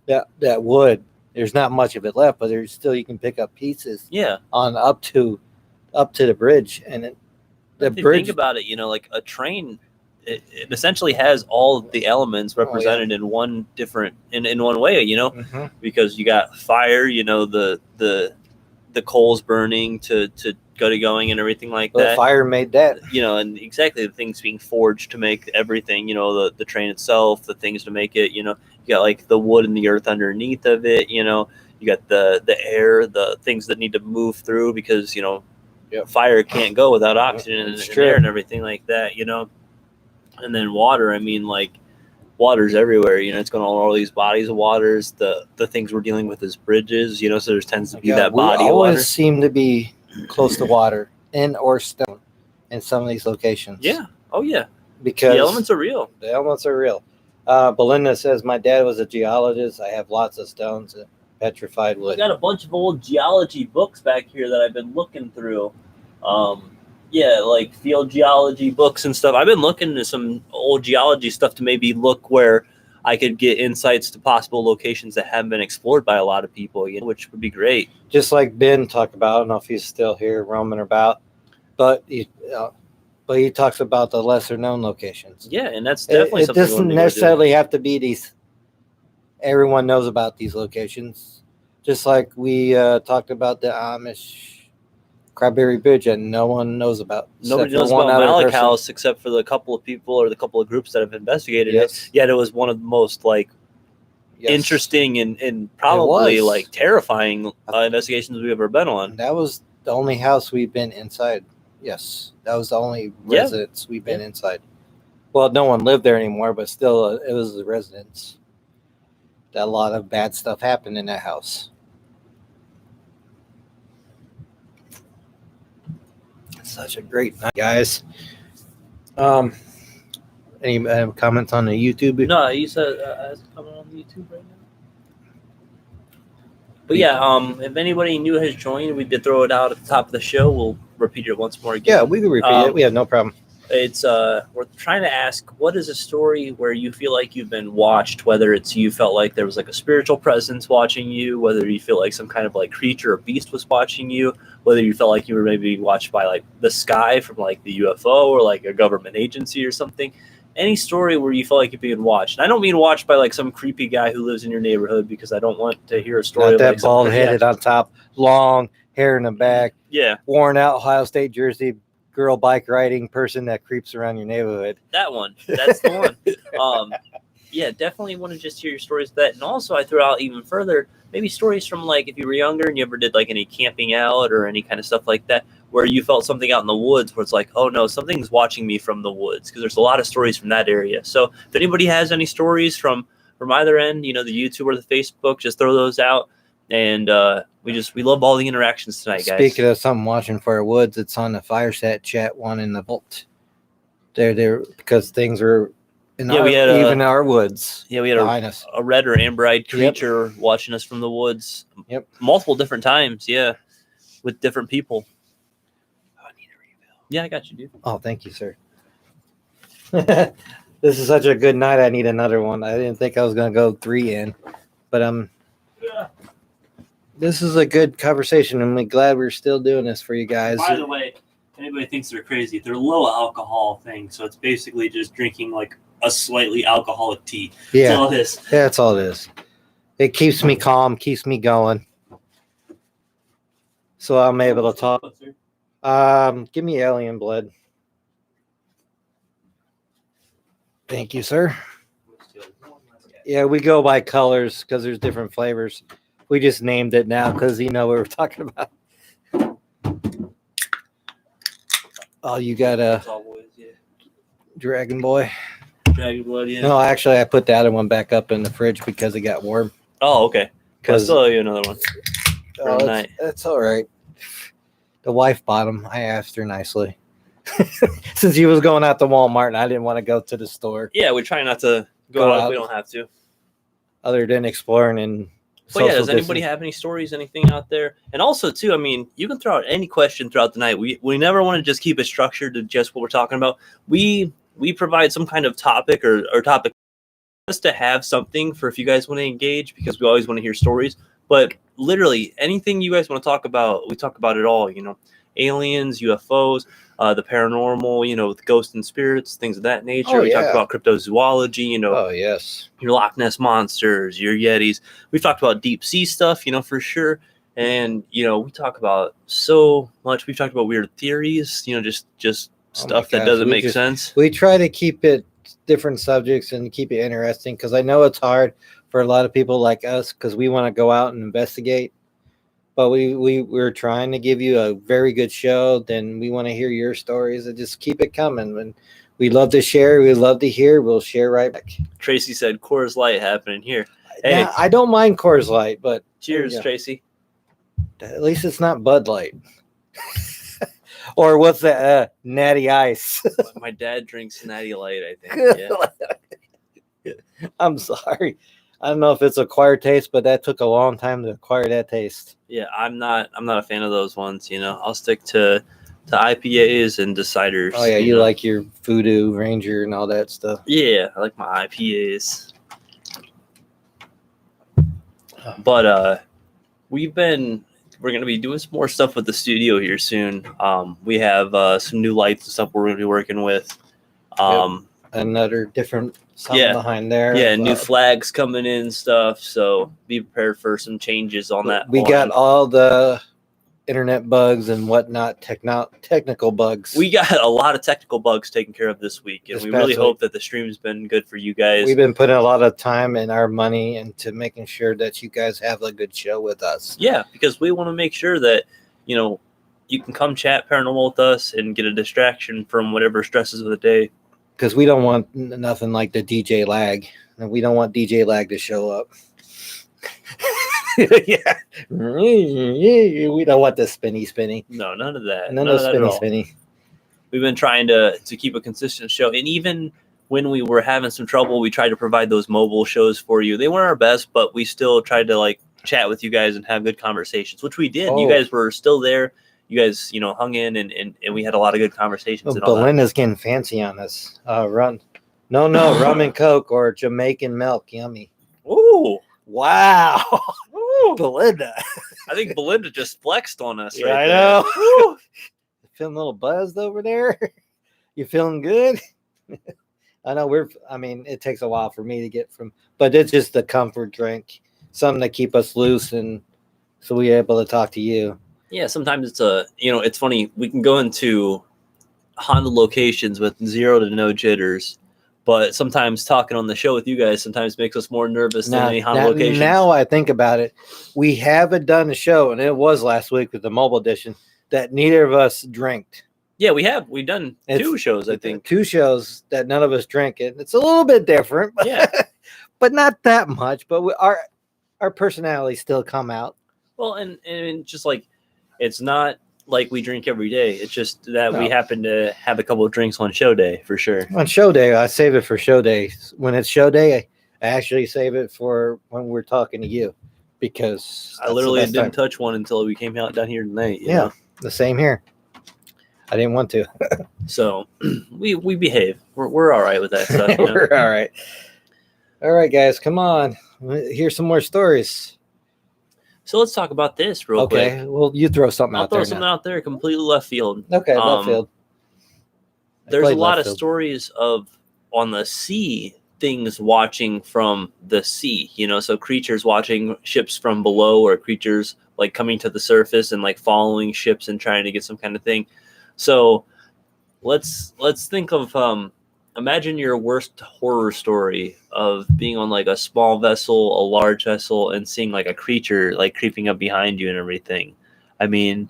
that wood. There's not much of it left, but there's still you can pick up pieces Yeah. on up to the bridge, and the If you bridge. think about it, like a train, it essentially has all the elements represented in one different in one way, Mhm. because you got fire, the coals burning to get it going and everything like The that. fire made that. And exactly the things being forged to make everything, the train itself, the things to make it, you got like the wood and the earth underneath of it, you got the air, the things that need to move through because, Yep. fire can't go without oxygen and true. air and everything like that, and then water. I mean, like water's everywhere, it's going on all these bodies of waters. The things we're dealing with is bridges, so there tends to be that body of water. Always seem to be close to water and or stone in some of these locations. Yeah. Oh yeah. Because the elements are real. The elements are real. Belinda says, my dad was a geologist. I have lots of stones and petrified wood. I got a bunch of old geology books back here that I've been looking through. Yeah, like field geology books and stuff. I've been looking into some old geology stuff to maybe look where I could get insights to possible locations that haven't been explored by a lot of people, which would be great. Just like Ben talked about, I don't know if he's still here roaming about, but he talks about the lesser known locations. Yeah, and that's definitely something. It doesn't necessarily have to be these. Everyone knows about these locations, just like we talked about the Amish Cryberry Bridge, and no one knows about. Nobody knows about Malik House except for the couple of people or the couple of groups that have investigated it. Yet it was one of the most interesting and probably like terrifying investigations we've ever been on. That was the only house we've been inside. Yes, that was the only residence we've been inside. Well, no one lived there anymore, but still, it was the residence. A lot of bad stuff happened in that house. Such a great night, guys. Any comments on the YouTube? No, you said has a comment on the YouTube right now. But yeah, if anybody new has joined, we did throw it out at the top of the show. We'll repeat it once more again. Yeah, we can repeat it. We have no problem. It's we're trying to ask, what is a story where you feel like you've been watched, whether it's you felt like there was like a spiritual presence watching you, whether you feel like some kind of like creature or beast was watching you, whether you felt like you were maybe watched by like the sky from like the UFO or like a government agency or something. Any story where you felt like you're being watched. And I don't mean watched by like some creepy guy who lives in your neighborhood, because I don't want to hear a story. Not that like bald headed on top, long hair in the back, worn out Ohio State jersey, girl bike riding person that creeps around your neighborhood. That one. That's the one. Yeah, definitely want to just hear your stories of that. And also I threw out even further, maybe stories from like if you were younger and you ever did like any camping out or any kind of stuff like that, where you felt something out in the woods where it's like, oh no, something's watching me from the woods, because there's a lot of stories from that area. So if anybody has any stories from either end, the YouTube or the Facebook, just throw those out. And we love all the interactions tonight, guys. Speaking of something watching for our woods, it's on the Firesat chat one in the vault. There because things were in our woods. Yeah, we had a red or amber-eyed creature watching us from the woods. Yep. Multiple different times, with different people. Oh, I need a refill. Yeah, I got you, dude. Oh, thank you, sir. This is such a good night. I need another one. I didn't think I was going to go 3 in, but this is a good conversation. I'm glad we're still doing this for you guys. By the way, anybody thinks they're crazy, they're low alcohol thing, so it's basically just drinking like a slightly alcoholic tea. Yeah, that's all it is. Yeah, that's all it is. It keeps me calm, keeps me going, so I'm able to talk. Give me alien blood. Thank you, sir. Yeah, we go by colors because there's different flavors. We just named it now because what we were talking about. Oh, you got a Dragon Boy? Dragon Blood, yeah. No, actually, I put the other one back up in the fridge because it got warm. Oh, okay. I'll still owe you another one. That's all right. The wife bought them. I asked her nicely. Since he was going out to Walmart and I didn't want to go to the store. Yeah, we try not to go out if we don't have to. Other than exploring and But yeah, does anybody have any stories, anything out there? And also, too, I mean, you can throw out any question throughout the night. We never want to just keep it structured to just what we're talking about. We provide some kind of topic or topic us to have something for if you guys want to engage, because we always want to hear stories. But literally anything you guys want to talk about, we talk about it all. Aliens, UFOs, the paranormal. With ghosts and spirits, things of that nature. Oh, We talk yeah. about cryptozoology. Oh, yes. Your Loch Ness monsters, your Yetis. We've talked about deep sea stuff, for sure. And we talk about so much. We've talked about weird theories, just stuff that doesn't make sense. We try to keep it different subjects and keep it interesting, because I know it's hard for a lot of people like us, because we want to go out and investigate. But we're trying to give you a very good show. Then we want to hear your stories and just keep it coming. And we love to share. We love to hear. We'll share right back. Tracy said Coors Light happening here. Hey, now, I don't mind Coors Light, but cheers, Tracy. At least it's not Bud Light. Or what's that? Natty Ice. My dad drinks Natty Light, I think. Yeah. I'm sorry. I don't know if it's acquired taste, but that took a long time to acquire that taste. Yeah, I'm not a fan of those ones. I'll stick to IPAs and deciders. Oh yeah, you like your Voodoo Ranger and all that stuff. Yeah, I like my IPAs. But we're going to be doing some more stuff with the studio here soon. We have some new lights and stuff we're going to be working with. Another different something behind there. Yeah, new flags coming in and stuff. So be prepared for some changes on that. We got all the internet bugs and whatnot, technical bugs. We got a lot of technical bugs taken care of this week, and we really hope that the stream's been good for you guys. We've been putting a lot of time and our money into making sure that you guys have a good show with us. Yeah, because we want to make sure that, you can come chat paranormal with us and get a distraction from whatever stresses of the day. Because we don't want nothing like the DJ lag. And we don't want DJ lag to show up. Yeah. We don't want the spinny. No, none of that. None of that spinny. We've been trying to keep a consistent show. And even when we were having some trouble, we tried to provide those mobile shows for you. They weren't our best, but we still tried to chat with you guys and have good conversations, which we did. Oh. You guys were still there. You guys, hung in and we had a lot of good conversations. And Belinda's getting fancy on us. Rum and Coke or Jamaican milk. Yummy. Ooh. Wow. Ooh. Belinda. I think Belinda just flexed on us. Yeah, right there. I know. Feeling a little buzzed over there. You feeling good? I know it takes a while for me to get but it's just the comfort drink. Something to keep us loose and so we're able to talk to you. Yeah, sometimes it's it's funny. We can go into haunted locations with 0 to no jitters, but sometimes talking on the show with you guys sometimes makes us more nervous than any haunted locations. Now I think about it, we haven't done a show, and it was last week with the mobile edition, that neither of us drank. Yeah, we have. We've done 2 shows, I think. 2 shows that none of us drank it. It's a little bit different, but, yeah, but not that much. But our personalities still come out. Well, and just it's not like we drink every day. It's just that we happen to have a couple of drinks on show day, for sure. On show day, I save it for show day. When it's show day, I actually save it for when we're talking to you, because I literally didn't touch one until we came out down here tonight. You know? The same here. I didn't want to. So we behave. We're all right with that stuff. We're all right. All right, guys, come on. Here's some more stories. So let's talk about this real quick. Okay, well, you throw something out there. I'll throw something out there, completely left field. Okay, left field. There's a lot of stories of on the sea, things watching from the sea, so creatures watching ships from below, or creatures coming to the surface and following ships and trying to get some kind of thing. So let's think of imagine your worst horror story of being on a small vessel, a large vessel, and seeing a creature creeping up behind you and everything. I mean,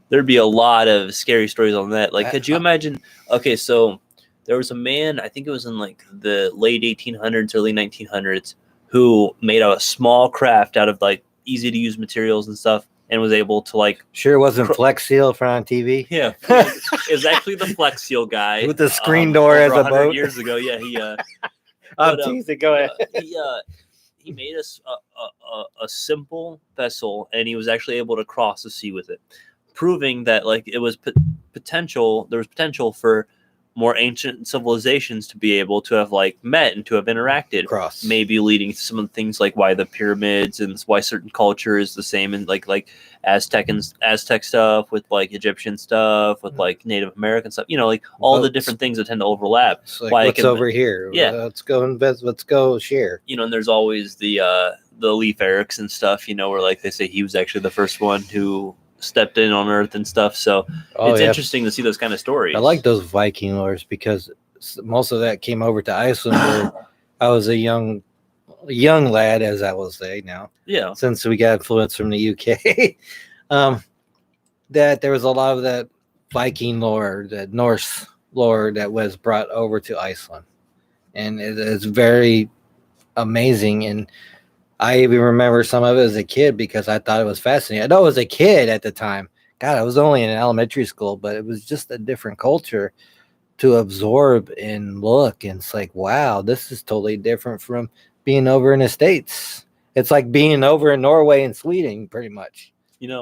there'd be a lot of scary stories on that. Could you imagine? Okay, so there was a man, I think it was in the late 1800s, early 1900s, who made a small craft out of easy to use materials and stuff, and was able to sure wasn't Flex Seal for on TV. Yeah, it was actually the Flex Seal guy with the screen door as a boat years ago. Yeah, he. I'm teasing. Go ahead. He made us a simple vessel, and he was actually able to cross the sea with it, proving that it was potential. There was potential for more ancient civilizations to be able to have like met and to have interacted. Cross. Maybe leading to some of the things like why the pyramids and why certain culture is the same, and like Aztec stuff with like Egyptian stuff with like Native American stuff. Like all the different things that tend to overlap. It's like, what's over here? Yeah. Let's go invest. Let's go share. And there's always the Leif Erikson stuff. Where like they say he was actually the first one who stepped in on Earth and stuff. So it's interesting to see those kind of stories. I like those Viking lores because most of that came over to Iceland where I was a young lad, as I will say now. Yeah. Since we got influence from the UK, that there was a lot of that Viking lore, that Norse lore that was brought over to Iceland, and it is very amazing. And I even remember some of it as a kid because I thought it was fascinating. I know I was a kid at the time. God, I was only in elementary school, but it was just a different culture to absorb and look. And it's like, wow, this is totally different from being over in the States. It's like being over in Norway and Sweden, pretty much.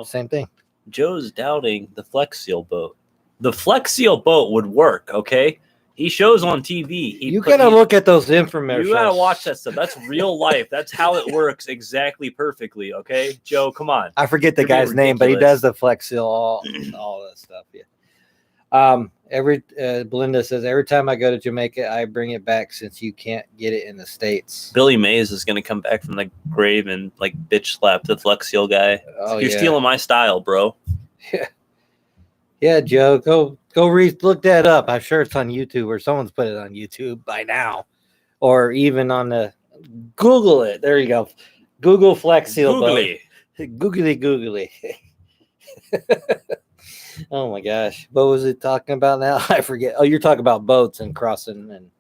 Same thing. Joe's doubting the Flex Seal boat. The Flex Seal boat would work, okay? He shows on TV. You gotta look at those infomercials. You gotta watch that stuff. That's real life. That's how it works exactly perfectly. Okay, Joe, come on. I forget the guy's name, but he does the Flex Seal, all that stuff. Yeah. Belinda says every time I go to Jamaica, I bring it back since you can't get it in the States. Billy Mays is gonna come back from the grave and like bitch slap the Flex Seal guy. You're stealing my style, bro. Yeah. Yeah, Joe, go look that up. I'm sure it's on YouTube or someone's put it on YouTube by now, or even on the Google it. There you go. Google Flex Seal boat. Googly. Oh my gosh, what was it talking about now? I forget. Oh, you're talking about boats and crossing and.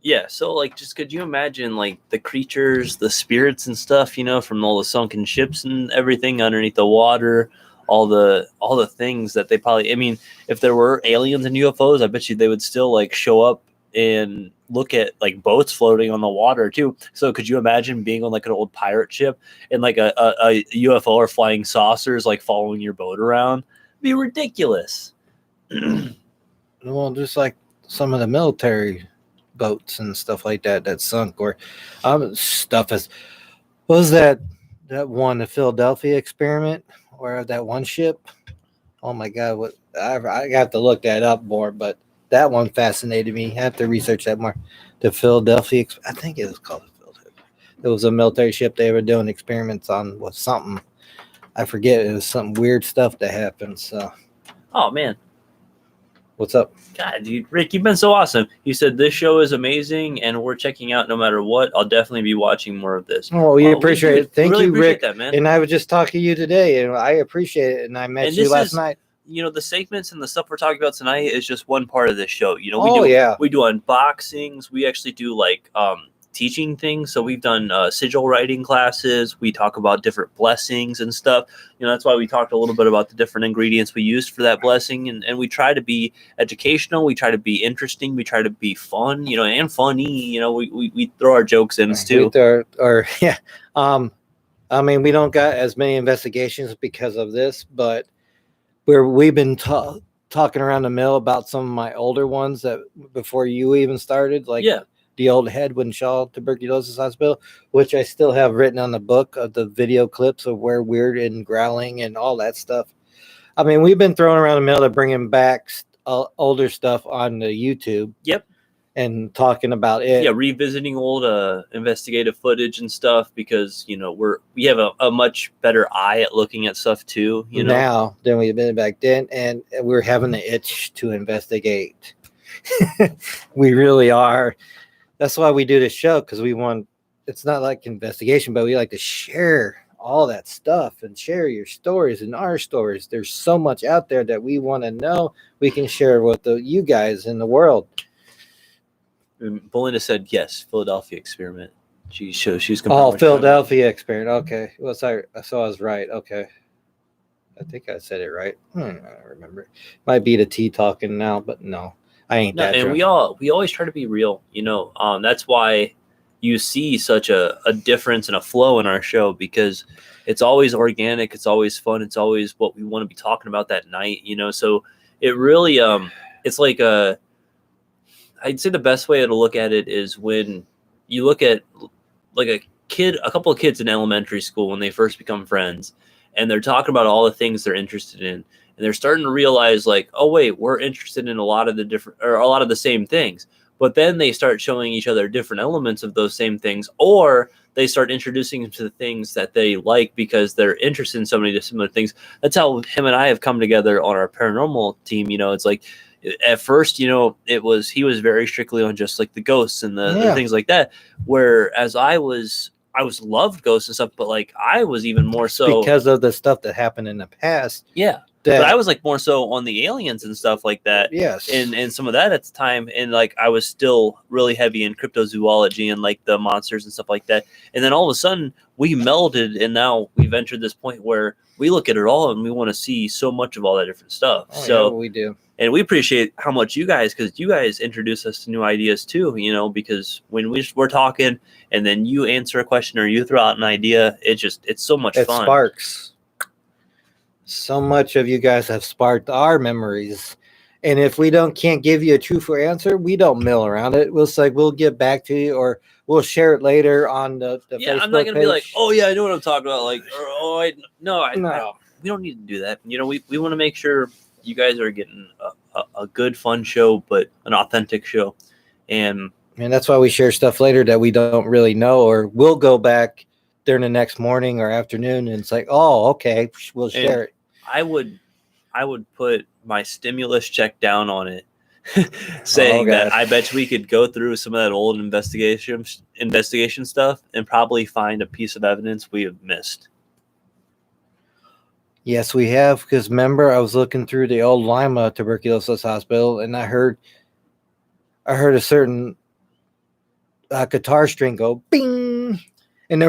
Yeah, so like, just could you imagine like the creatures, the spirits and stuff, from all the sunken ships and everything underneath the water. All the things that they probably, if there were aliens and UFOs, I bet you they would still like show up and look at like boats floating on the water too. So could you imagine being on like an old pirate ship and like a UFO or flying saucers like following your boat around? It'd be ridiculous. Well, just like some of the military boats and stuff like that sunk, or stuff is, what was that one, the Philadelphia experiment? Or that one ship. Oh my God! I have to look that up more, but that one fascinated me. I have to research that more. The Philadelphia, I think it was called the Philadelphia. It was a military ship they were doing experiments on with something. I forget. It was some weird stuff that happened. So. Oh man, what's up? God, dude, Rick, you've been so awesome. You said this show is amazing, and we're checking out no matter what. I'll definitely be watching more of this. Oh, we appreciate it. Thank you, Rick. That, man. And I was just talking to you today, and I appreciate it. And I met you last night. The segments and the stuff we're talking about tonight is just one part of this show. We do unboxings. We actually do like teaching things. So we've done sigil writing classes. We talk about different blessings and stuff. That's why we talked a little bit about the different ingredients we used for that blessing. And we try to be educational. We try to be interesting. We try to be fun, and funny. We throw our jokes in too. We don't got as many investigations because of this, but we've been talking around the mill about some of my older ones that before you even started, like the old Hedwin Shaw Tuberculosis Hospital, which I still have written on the book of the video clips of where weird and growling and all that stuff. We've been throwing around the mill to bringing back older stuff on the YouTube. Yep. And talking about it. Yeah, revisiting old investigative footage and stuff because, we have a much better eye at looking at stuff too, now than we've been back then. And we're having the itch to investigate. We really are. That's why we do this show, because it's not like investigation, but we like to share all that stuff and share your stories and our stories. There's so much out there that we want to know we can share with you guys in the world. Belinda said yes, Philadelphia experiment. She's Philadelphia experiment. Okay. Well, so I was right. Okay. I think I said it right. I don't remember. Might be the T talking now, but no, I ain't that and drunk. we always try to be real, that's why you see such a difference and a flow in our show, because it's always organic. It's always fun. It's always what we want to be talking about that night, so it really, it's like I'd say the best way to look at it is when you look at like a couple of kids in elementary school when they first become friends, and they're talking about all the things they're interested in, and they're starting to realize like, oh wait, we're interested in a lot of the same things. But then they start showing each other different elements of those same things, or they start introducing them to the things that they like because they're interested in so many similar things. That's how him and I have come together on our paranormal team. It's like at first, he was very strictly on just like the ghosts and the things like that. Whereas I was loved ghosts and stuff, but like I was even more so because of the stuff that happened in the past. Yeah. But I was like more so on the aliens and stuff like that. Yes. And some of that at the time. And like I was still really heavy in cryptozoology and like the monsters and stuff like that. And then all of a sudden we melded, and now we've entered this point where we look at it all and we want to see so much of all that different stuff. So we do. And we appreciate how much because you guys introduce us to new ideas too, because when we're talking and then you answer a question or you throw out an idea, it's so much fun. It sparks. So much of you guys have sparked our memories. And if we can't give you a truthful answer, we don't mill around it. We'll say we'll get back to you, or we'll share it later on the Facebook I'm not going to page. be like, oh yeah, I know what I'm talking about. Like, no, we don't need to do that. We want to make sure you guys are getting a good, fun show, but an authentic show. And that's why we share stuff later that we don't really know, or we'll go back during the next morning or afternoon, and it's like, oh, okay, we'll share it. I would put my stimulus check down on it, saying that I bet we could go through some of that old investigation stuff and probably find a piece of evidence we have missed. Yes, we have, because remember, I was looking through the old Lima tuberculosis hospital, and I heard a certain guitar string go bing. And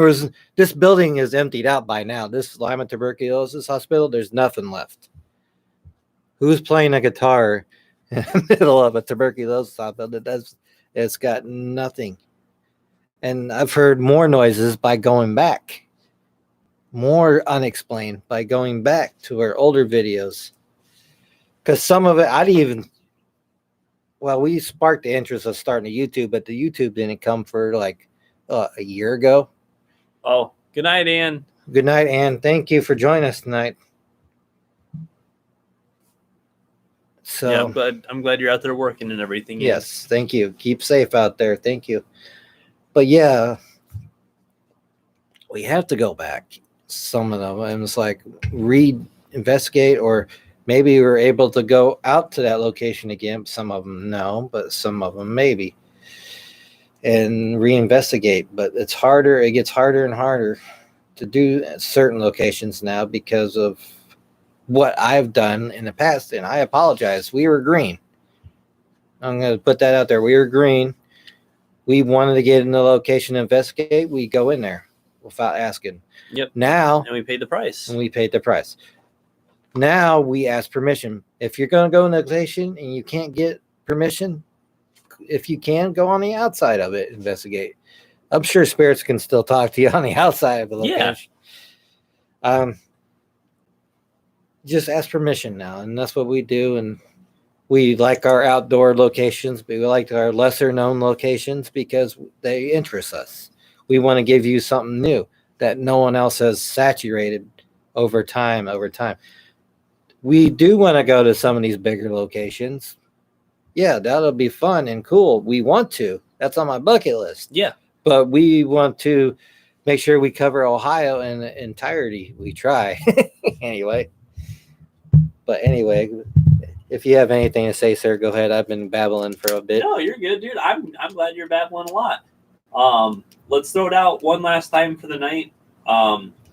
this building is emptied out by now. This Lima tuberculosis hospital, there's nothing left. Who's playing a guitar in the middle of a tuberculosis hospital? It's got nothing. And I've heard more noises by going back. More unexplained by going back to our older videos. Because some of it, we sparked the interest of starting a YouTube, but the YouTube didn't come for like a year ago. Oh, good night, Ann. Good night, Ann. Thank you for joining us tonight. So yeah, I'm glad you're out there working and everything. Yes, thank you. Keep safe out there. Thank you. But yeah, we have to go back. Some of them, and it's like investigate, or maybe we're able to go out to that location again. Some of them no, but some of them maybe. And reinvestigate, but it's harder. It gets harder and harder to do at certain locations now because of what I've done in the past. And I apologize. We were green. I'm going to put that out there. We were green. We wanted to get in the location to investigate. We go in there without asking. Yep. Now, and we paid the price. Now we ask permission. If you're going to go in the location and you can't get permission, if you can, go on the outside of it, investigate. I'm sure spirits can still talk to you on the outside of the location. Yeah. Just ask permission now, and that's what we do. And we like our outdoor locations, but we like our lesser known locations because they interest us. We want to give you something new that no one else has saturated over time. We do want to go to some of these bigger locations. Yeah, that'll be fun and cool. We want to. That's on my bucket list. Yeah. But we want to make sure we cover Ohio in entirety. We try. Anyway. But anyway, if you have anything to say, sir, go ahead. I've been babbling for a bit. No, you're good, dude. I'm glad you're babbling a lot. Let's throw it out one last time for the night.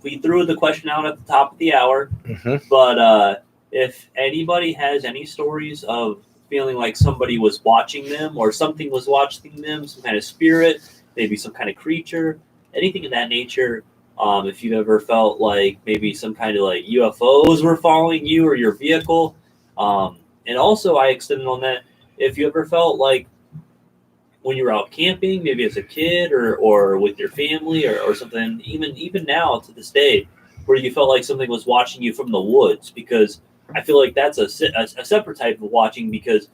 We threw the question out at the top of the hour. Mm-hmm. But if anybody has any stories of feeling like somebody was watching them or something was watching them, some kind of spirit, maybe some kind of creature, anything of that nature. If you've ever felt like maybe some kind of like UFOs were following you or your vehicle. And also I extended on that, if you ever felt like when you were out camping, maybe as a kid or with your family or something, even now to this day, where you felt like something was watching you from the woods, because I feel like that's a separate type of watching, because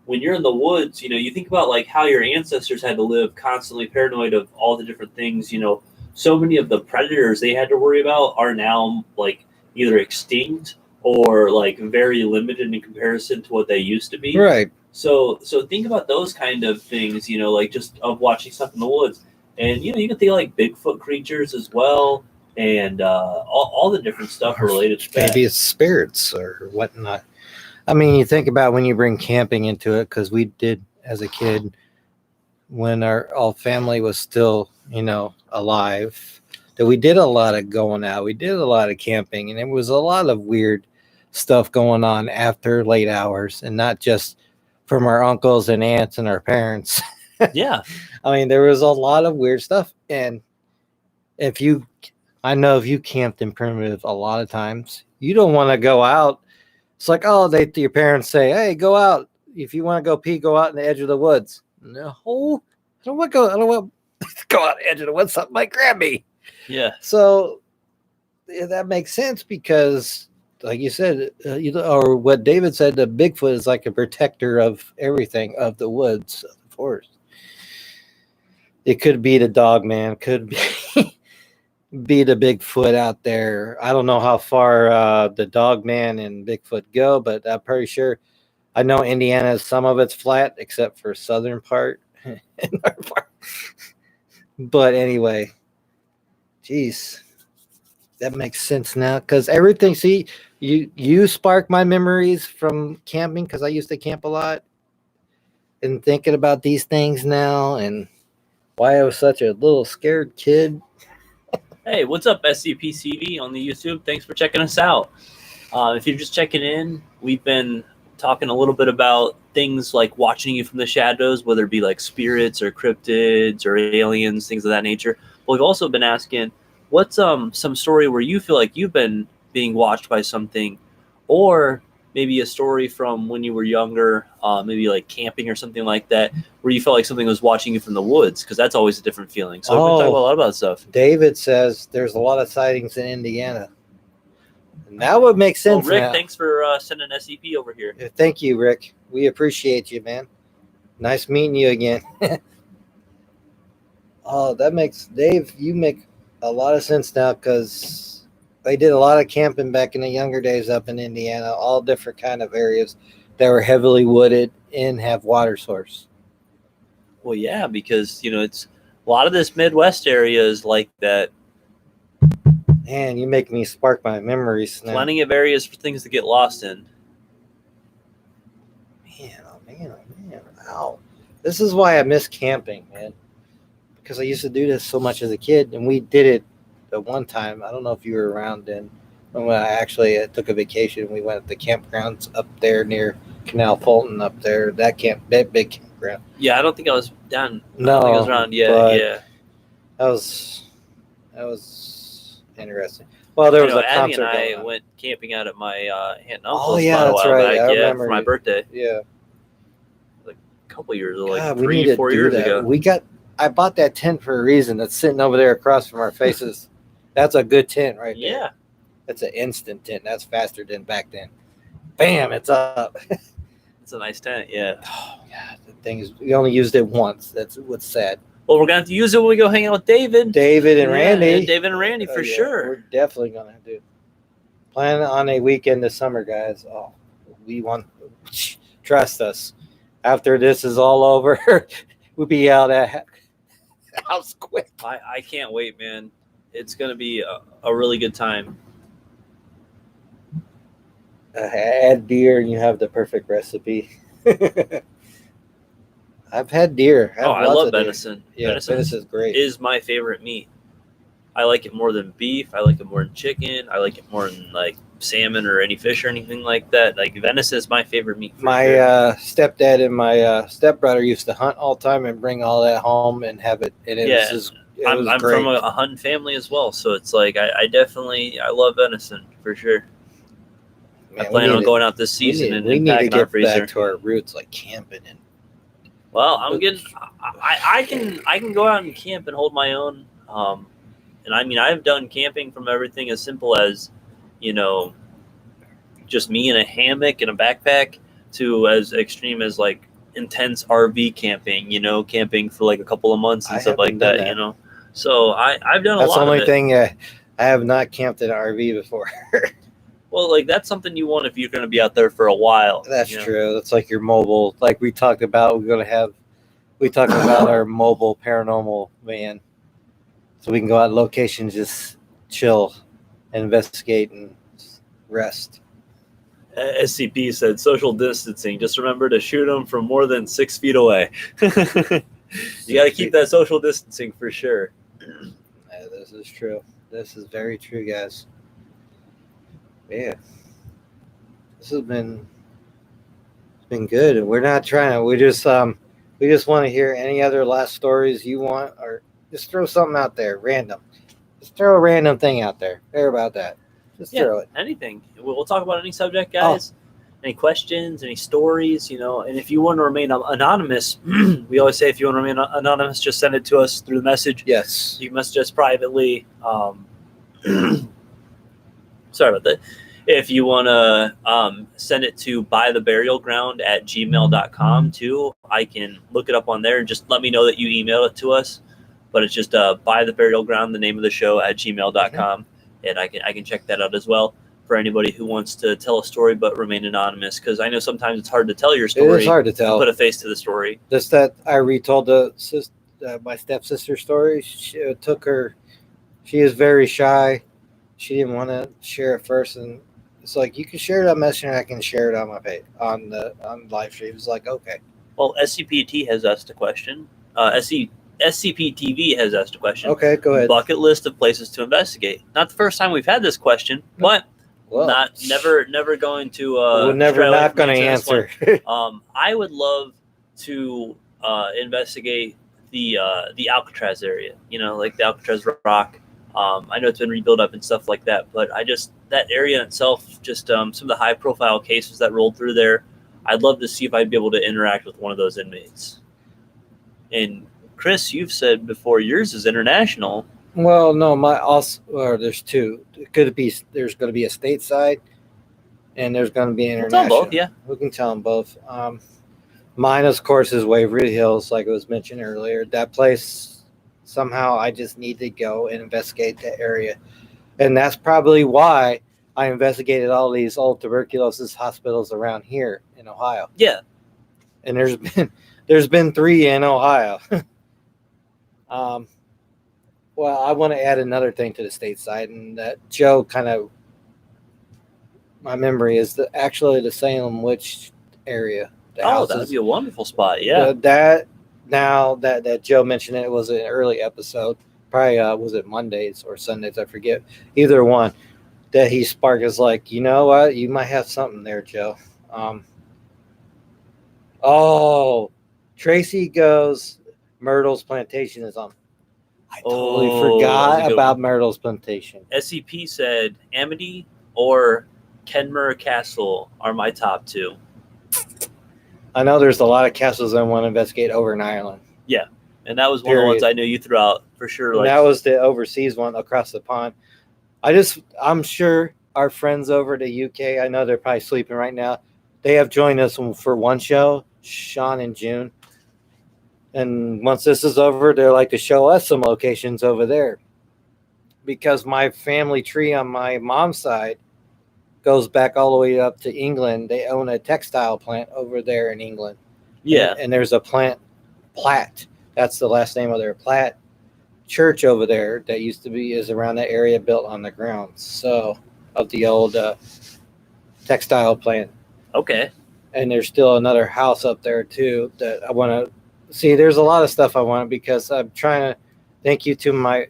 when you're in the woods, you think about like how your ancestors had to live constantly paranoid of all the different things. So many of the predators they had to worry about are now like either extinct or like very limited in comparison to what they used to be. Right. So think about those kind of things, like just of watching stuff in the woods, and you can think of like Bigfoot creatures as well, and all the different stuff related to that. Maybe it's spirits or whatnot. I mean, you think about when you bring camping into it, because we did as a kid when our all family was still, alive, that we did a lot of going out. We did a lot of camping, and it was a lot of weird stuff going on after late hours, and not just from our uncles and aunts and our parents. Yeah. I mean, there was a lot of weird stuff. And I know if you camped in primitive a lot of times, you don't want to go out. It's like, your parents say, hey, go out. If you want to go pee, go out in the edge of the woods. No, I don't want to go out the edge of the woods. Something might grab me. Yeah. So that makes sense because, like you said, or what David said, the Bigfoot is like a protector of everything, of the woods, of the forest. It could be the dog man, could be the Bigfoot out there. I don't know how far the dog man and Bigfoot go, but I'm pretty sure. I know Indiana, some of it's flat except for southern part. But anyway, geez, that makes sense now because everything. See, you spark my memories from camping because I used to camp a lot, and thinking about these things now and why I was such a little scared kid. Hey, what's up, SCPCD on the YouTube? Thanks for checking us out. If you're just checking in, we've been talking a little bit about things like watching you from the shadows, whether it be like spirits or cryptids or aliens, things of that nature. But we've also been asking, what's some story where you feel like you've been being watched by something, or maybe a story from when you were younger, maybe like camping or something like that, where you felt like something was watching you from the woods, because that's always a different feeling. So we've been talking about a lot about stuff. David says there's a lot of sightings in Indiana. And that would make sense. Well, Rick, now. Thanks for sending SCP over here. Thank you, Rick. We appreciate you, man. Nice meeting you again. That makes Dave. You make a lot of sense now because I did a lot of camping back in the younger days up in Indiana, all different kind of areas that were heavily wooded and have water source. Well, yeah, because it's a lot of this Midwest area is like that. Man, you make me spark my memories now. Plenty of areas for things to get lost in. Man, oh man, wow. This is why I miss camping, man. Because I used to do this so much as a kid, and we did it at one time. I don't know if you were around then. When I took a vacation, we went to the campgrounds up there near Canal Fulton up there. That big campground. Yeah, I don't think I was down. No, I don't think I was around. Yeah. That was interesting. Well, there was a Abby concert. and I went camping out at my aunt and uncle's. Oh yeah, that's right. Back, I remember for my birthday. Yeah, Like a couple years, like God, 3-4 years ago. I bought that tent for a reason. That's sitting over there across from our faces. That's a good tent right there. Yeah. That's an instant tent. That's faster than back then. Bam, it's up. It's a nice tent, yeah. Oh, yeah, the thing is, we only used it once. That's what's sad. Well, we're going to have to use it when we go hang out with David. David and Randy. David and Randy, for sure. We're definitely going to have to plan on a weekend this summer, guys. Oh, we want, trust us. After this is all over, we'll be out at house quick. I can't wait, man. It's going to be a really good time. Add deer and you have the perfect recipe. I've had deer. I love venison. Yeah, venison is great. Is my favorite meat. I like it more than beef. I like it more than chicken. I like it more than like salmon or any fish or anything like that. Like venison is my favorite meat. My stepdad and my stepbrother used to hunt all the time and bring all that home and have it. And I'm from a hunting family as well, so it's like I definitely love venison for sure. Man, I plan on going out this season and packing our freezer. We need to get back to our roots, like camping and. Well, I can go out and camp and hold my own. And I mean, I've done camping from everything as simple as, just me in a hammock and a backpack to as extreme as like intense RV camping, camping for like a couple of months and stuff like that, So I've done a lot of it. That's the only thing I have not camped in an RV before. Well, like that's something you want if you're going to be out there for a while. That's true. That's like your mobile, like we talked about, we talked about our mobile paranormal van. So we can go out locations, just chill, investigate, and rest. SCP said social distancing. Just remember to shoot them from more than 6 feet away. You got to keep that social distancing for sure. Yeah, this is true. This is very true, guys. Yeah, this has been good, and we're not trying to. We just want to hear any other last stories you want, or just throw something out there, random. Just throw a random thing out there. Fair about that. Just throw it. Anything. We'll talk about any subject, guys. Any questions, any stories, And if you want to remain anonymous, we always say if you want to remain anonymous, just send it to us through the message. Yes. You must just privately. Sorry about that. If you want to send it to bytheburialground@gmail.com too, I can look it up on there and just let me know that you emailed it to us. But it's just bytheburialground, the name of the show, @gmail.com. And I can check that out as well for anybody who wants to tell a story but remain anonymous. Because I know sometimes it's hard to tell your story. It is hard to tell. Put a face to the story. Just that I retold my stepsister's story. It took her. She is very shy. She didn't want to share it first, and it's like you can share it on Messenger. I can share it on my page on live stream. It's like okay. Well, SCPT has asked a question. SCP-TV has asked a question. Okay, go ahead. Bucket list of places to investigate. Not the first time we've had this question, but never going to. We're never not going to answer. I would love to investigate the Alcatraz area. Like the Alcatraz Rock. I know it's been rebuilt up and stuff like that, but that area in itself, just some of the high profile cases that rolled through there. I'd love to see if I'd be able to interact with one of those inmates. And Chris, you've said before yours is international. Well, no, there's two. There's going to be a stateside, and there's going to be international. We'll tell both, yeah. We can tell them both. Mine, of course, is Waverly Hills, like it was mentioned earlier. That place, somehow, I just need to go and investigate that area, and that's probably why I investigated all these old tuberculosis hospitals around here in Ohio. Yeah, and there's been 3 in Ohio. Well, I want to add another thing to the stateside, and that Joe my memory is actually the Salem Witch area. That'd be a wonderful spot. Yeah. Now that Joe mentioned it was an early episode, probably was it Mondays or Sundays? I forget. Either one that he sparked is like, you know what? You might have something there, Joe. Tracy goes. Myrtle's Plantation is on. I totally forgot about Myrtle's Plantation. SCP said Amity or Kenmure Castle are my top 2. I know there's a lot of castles I want to investigate over in Ireland. Yeah, and that was one of the ones I knew you threw out for sure. And that was the overseas one across the pond. I'm sure our friends over the UK, I know they're probably sleeping right now. They have joined us for one show, Sean and June. And once this is over, they'd like to show us some locations over there. Because my family tree on my mom's side goes back all the way up to England. They own a textile plant over there in England. Yeah. And there's a Platt. That's the last name of their Platt church over there that is around that area built on the grounds. So of the old textile plant. Okay. And there's still another house up there too that I want to see. There's a lot of stuff I want because I'm trying to thank you to my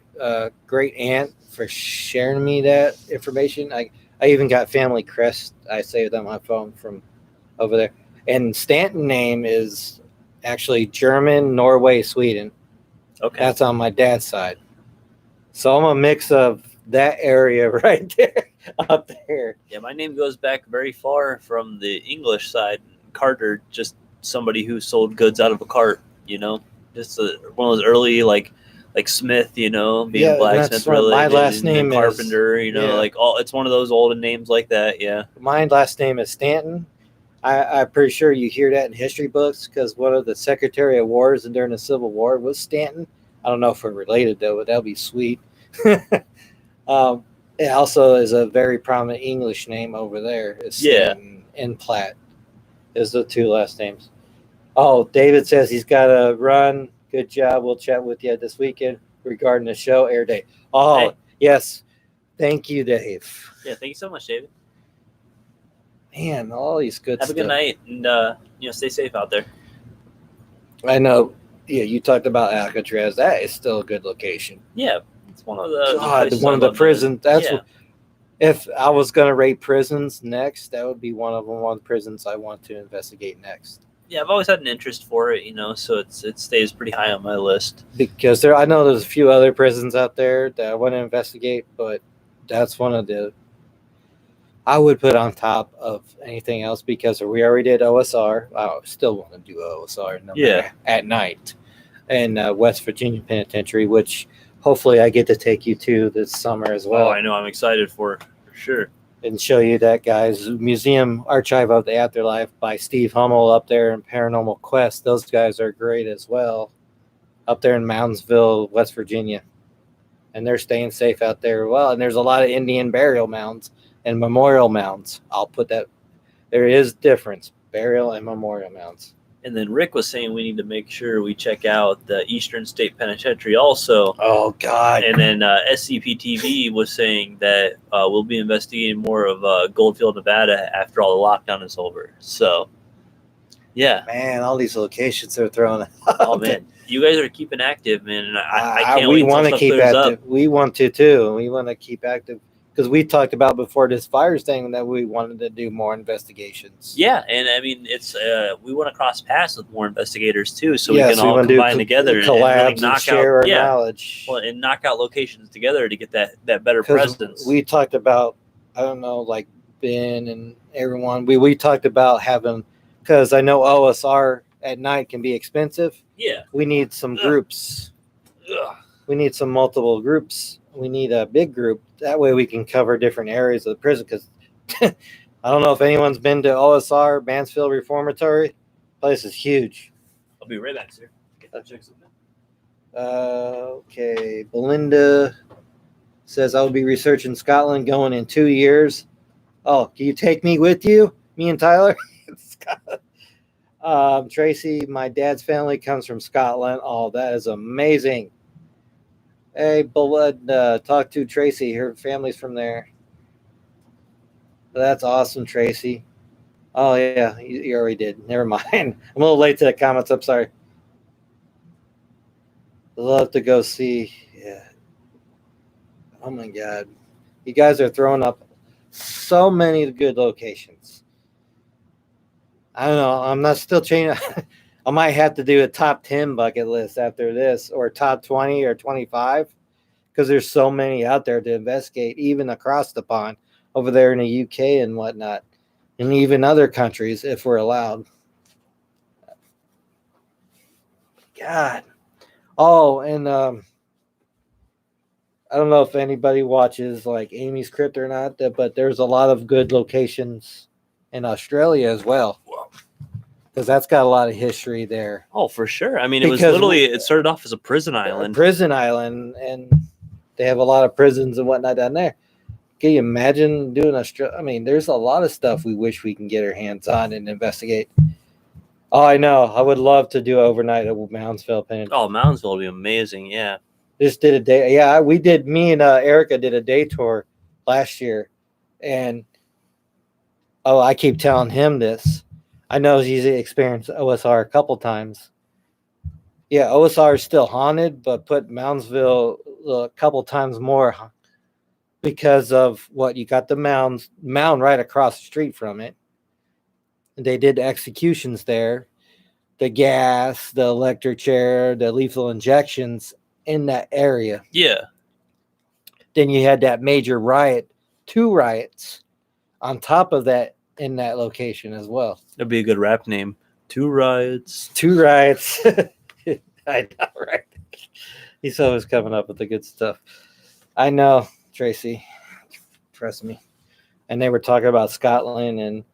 great aunt for sharing me that information. I even got family crest. I saved on my phone from over there. And Stanton name is actually German, Norway, Sweden. Okay. That's on my dad's side. So I'm a mix of that area right there, up there. Yeah, my name goes back very far from the English side. Carter, just somebody who sold goods out of a cart, just one of those early like Smith, being blacksmith related. My last name Carpenter, is, it's one of those olden names like that. Yeah. My last name is Stanton. I'm pretty sure you hear that in history books because one of the Secretary of Wars and during the Civil War was Stanton. I don't know if we're related though, but that'll be sweet. It also is a very prominent English name over there. Is Stanton and Platt is the two last names. Oh, David says he's got to run. Good job. We'll chat with you this weekend regarding the show air day. Oh, yes. Thank you, Dave. Yeah, thank you so much, David. Man, all these good Have stuff. a good night, and stay safe out there. I know. Yeah, you talked about Alcatraz. That is still a good location. Yeah, it's one of the one of the prisons. If I was going to rate prisons next, that would be one of the prisons I want to investigate next. Yeah, I've always had an interest for it, so it stays pretty high on my list. Because I know there's a few other prisons out there that I want to investigate, but that's one of the I would put on top of anything else because we already did OSR. I still want to do OSR at night. And West Virginia Penitentiary, which hopefully I get to take you to this summer as well. Oh, I know. I'm excited for sure. And show you that guy's Museum Archive of the Afterlife by Steve Hummel up there in Paranormal Quest. Those guys are great as well. Up there in Moundsville, West Virginia. And they're staying safe out there. Well, and there's a lot of Indian burial mounds and memorial mounds. I'll put that. There is difference. Burial and memorial mounds. And then Rick was saying we need to make sure we check out the Eastern State Penitentiary also. Oh, God. And then SCP-TV was saying that we'll be investigating more of Goldfield, Nevada after all the lockdown is over. So, yeah. Man, all these locations they're throwing out. Oh, man. You guys are keeping active, man. And I can't we wait want to keep active. Up. We want to, too. We want to keep active. Because we talked about before this fires thing that we wanted to do more investigations. Yeah, and I mean it's we want to cross paths with more investigators too, so we can all combine together and really knock share our knowledge. Well, and knock out locations together to get that better presence. We talked about like Ben and everyone. We talked about having because I know OSR at night can be expensive. Yeah, we need some groups. We need some multiple groups. We need a big group. That way we can cover different areas of the prison. Because I don't know if anyone's been to OSR, Mansfield Reformatory. Place is huge. I'll be right back, sir. Check something. Okay. Belinda says I will be researching Scotland going in 2 years. Oh, can you take me with you? Me and Tyler? Tracy, my dad's family comes from Scotland. Oh, that is amazing. Hey, Blood, talk to Tracy. Her family's from there. That's awesome, Tracy. Oh, yeah, you already did. Never mind. I'm a little late to the comments. I'm sorry. I'd love to go see. Yeah. Oh, my God. You guys are throwing up so many good locations. I don't know. I'm not still changing. I might have to do a top 10 bucket list after this or top 20 or 25 because there's so many out there to investigate, even across the pond over there in the UK and whatnot, and even other countries if we're allowed. God. Oh, and I don't know if anybody watches like Amy's Crypt or not, but there's a lot of good locations in Australia as well. Because that's got a lot of history there. Oh, for sure. I mean, it started off as a prison island. And they have a lot of prisons and whatnot down there. Can you imagine doing Australia? I mean, there's a lot of stuff we wish we can get our hands on and investigate. Oh, I know. I would love to do overnight at Moundsville Penitentiary. Oh, Moundsville would be amazing, yeah. Just did a day. Yeah, we did. Me and Erica did a day tour last year. And, I keep telling him this. I know he's experienced OSR a couple times. Yeah, OSR is still haunted, but put Moundsville a couple times more because of what you got the mound right across the street from it. They did executions there, the gas, the electric chair, the lethal injections in that area. Yeah. Then you had that major riot, 2 riots on top of that. In that location as well. That'd be a good rap name. 2 riots. 2 riots. I know, right? He's always coming up with the good stuff. I know, Tracy. Trust me. And they were talking about Scotland, and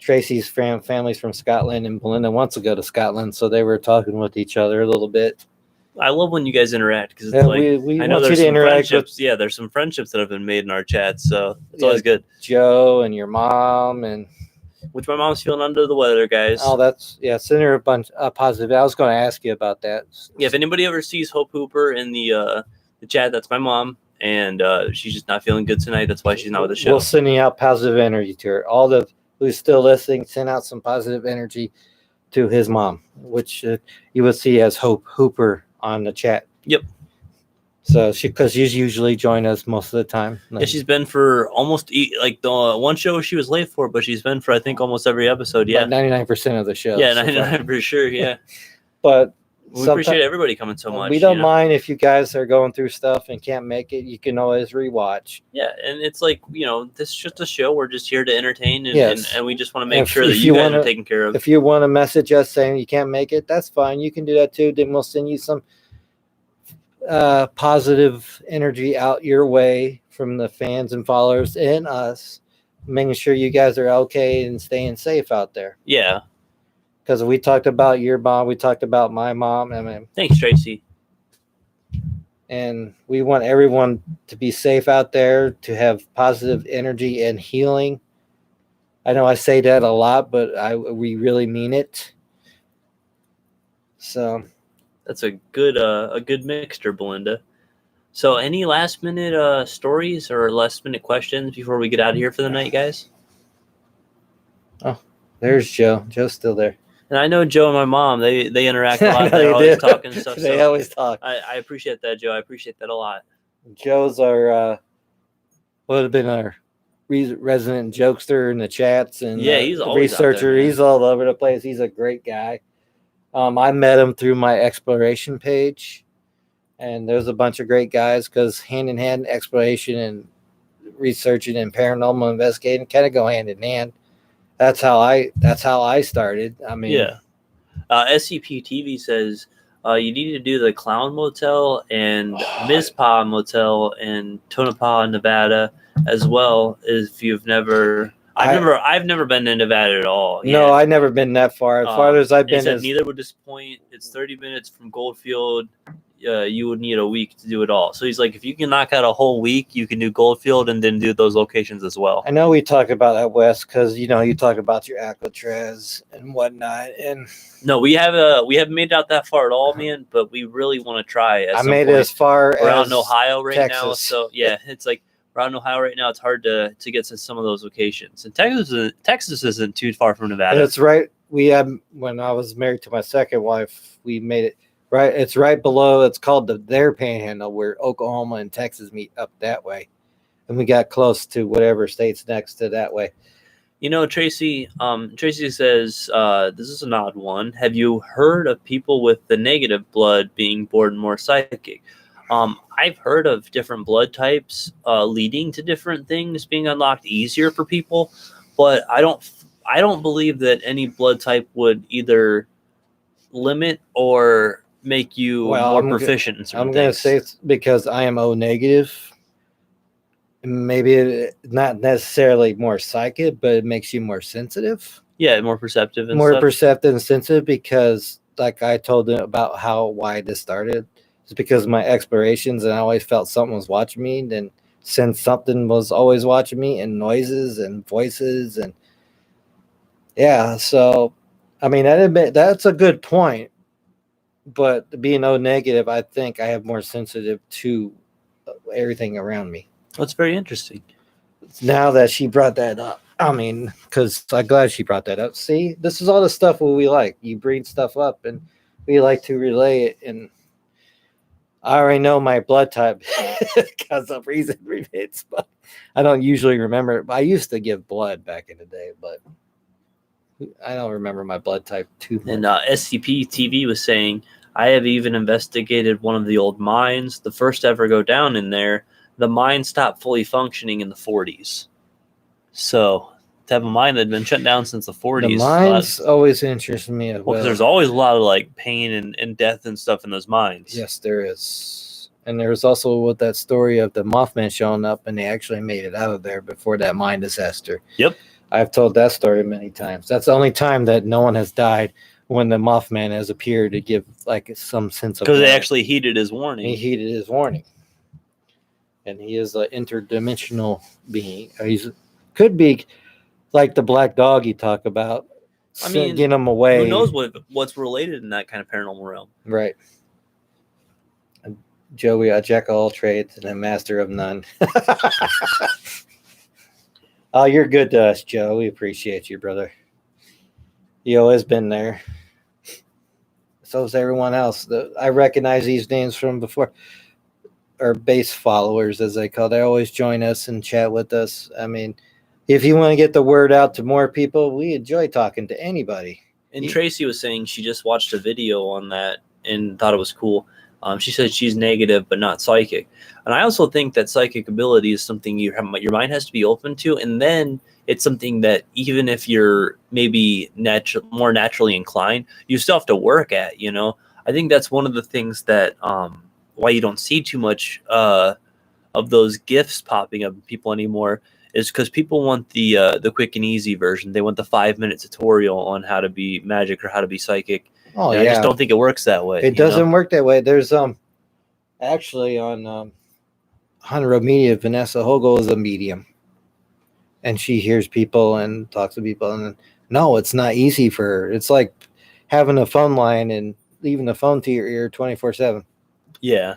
Tracy's family's from Scotland, and Belinda wants to go to Scotland, so they were talking with each other a little bit. I love when you guys interact because it's Yeah, like we I know want you there's to some interact friendships. Yeah, there's some friendships that have been made in our chats, so it's Yeah. always good. Joe and your mom, and Which my mom's feeling under the weather, guys. oh, that's send her a bunch of positive. I was going to ask you about that. Yeah, if anybody ever sees Hope Hooper in the chat, that's my mom, and she's just not feeling good tonight. That's why she's not with the show. We'll send you out positive energy to her. All the who's still listening, send out some positive energy to his mom, which you will see as Hope Hooper on the chat. Yep. So because she's usually join us most of the time. Yeah, she's been for almost like the one show she was late for, but she's been for I think almost every episode. Yeah, 99% of the show. Yeah, 99 for sure. Yeah, but we appreciate everybody coming so much. We don't mind if you guys are going through stuff and can't make it. You can always rewatch. Yeah, and it's like this is just a show. We're just here to entertain, and, Yes. and we just want to make sure that you guys are taken care of. If you want to message us saying you can't make it, that's fine. You can do that too. Then we'll send you some positive energy out your way from the fans and followers and us, making sure you guys are okay and staying safe out there. Yeah, because we talked about your mom, we talked about my mom. I mean, thanks, Tracy. And we want everyone to be safe out there, to have positive energy and healing. I know I say that a lot, but we really mean it. So that's a good mixture, Belinda. So any last minute stories or last minute questions before we get out of here for the night, guys? Oh, there's Joe. Joe's still there. And I know Joe and my mom, they interact a lot. They're always talking and stuff. They always talk. I appreciate that, Joe. I appreciate that a lot. Joe's our would have been our resident jokester in the chats, and he's the always researcher. He's all over the place. He's a great guy. I met him through my exploration page, and there's a bunch of great guys because hand in hand, exploration and researching and paranormal investigating kind of go hand in hand. That's how I started. I mean, yeah. SCP TV says you need to do the Clown Motel and Mizpah Motel in Tonopah, Nevada, as well. If you've never. I've never been to Nevada at all. No, I've never been that far. As far as I've been, neither would disappoint. It's 30 minutes from Goldfield. You would need a week to do it all. So he's like, if you can knock out a whole week, you can do Goldfield and then do those locations as well. I know we talk about that, Wes, because you talk about your Alcatraz and whatnot. And no, we haven't made it out that far at all, man. But we really want to try. I made it as far we're as out in Ohio right Texas. now. So yeah, it's like. We're out in Ohio right now. It's hard to get to some of those locations. And Texas isn't too far from Nevada. That's right. We had when I was married to my second wife, we made it right. It's right below. It's called their Panhandle, where Oklahoma and Texas meet up that way, and we got close to whatever state's next to that way. Tracy. Tracy says this is an odd one. Have you heard of people with the negative blood being born more psychic? I've heard of different blood types leading to different things being unlocked easier for people, but I don't believe that any blood type would either limit or make you more proficient in certain things. I'm going to say it's because I am O negative. Maybe not necessarily more psychic, but it makes you more sensitive. Yeah, more perceptive and perceptive and sensitive because, like I told them about why this started. It's because of my explorations, and I always felt something was watching me. Then, since something was always watching me, and noises and voices, and yeah, so I mean, that's a good point. But being O negative, I think I have more sensitive to everything around me. That's very interesting. Now that she brought that up, I mean, because I'm glad she brought that up. See, this is all the stuff we like. You bring stuff up, and we like to relay it and. I already know my blood type because of recent repeats, but I don't usually remember it. I used to give blood back in the day, but I don't remember my blood type too much. And SCP TV was saying, I have even investigated one of the old mines. The first to ever go down in there, the mine stopped fully functioning in the 40s. So to have a mine that had been shut down since the 40s. The mines always interest me as well. Because there's always a lot of like pain and death and stuff in those mines. Yes, there is. And there's also with that story of the Mothman showing up and they actually made it out of there before that mine disaster. Yep. I've told that story many times. That's the only time that no one has died, when the Mothman has appeared to give like some sense of Because they warning. actually heeded his warning. He heeded his warning, and he is an interdimensional being. Could be like the black dog you talk about. I mean, getting him away. Who knows what's related in that kind of paranormal realm? Right. Joey, a jack of all trades and a master of none. Oh, you're good to us, Joe. We appreciate you, brother. You always been there. So is everyone else. I recognize these names from before. Our base followers, as they call. They always join us and chat with us. I mean, if you want to get the word out to more people, we enjoy talking to anybody. And Tracy was saying she just watched a video on that and thought it was cool. She said she's negative but not psychic. And I also think that psychic ability is something your mind has to be open to. And then it's something that even if you're maybe more naturally inclined, you still have to work at, you know. I think that's one of the things that why you don't see too much of those gifts popping up in people anymore is because people want the quick and easy version. They want the 5-minute tutorial on how to be magic or how to be psychic. Oh, I just don't think it works that way. It doesn't work that way. There's actually on Hunter Road Media, Vanessa Hogle is a medium, and she hears people and talks to people. And no, it's not easy for her. It's like having a phone line and leaving the phone to your ear 24/7. Yeah.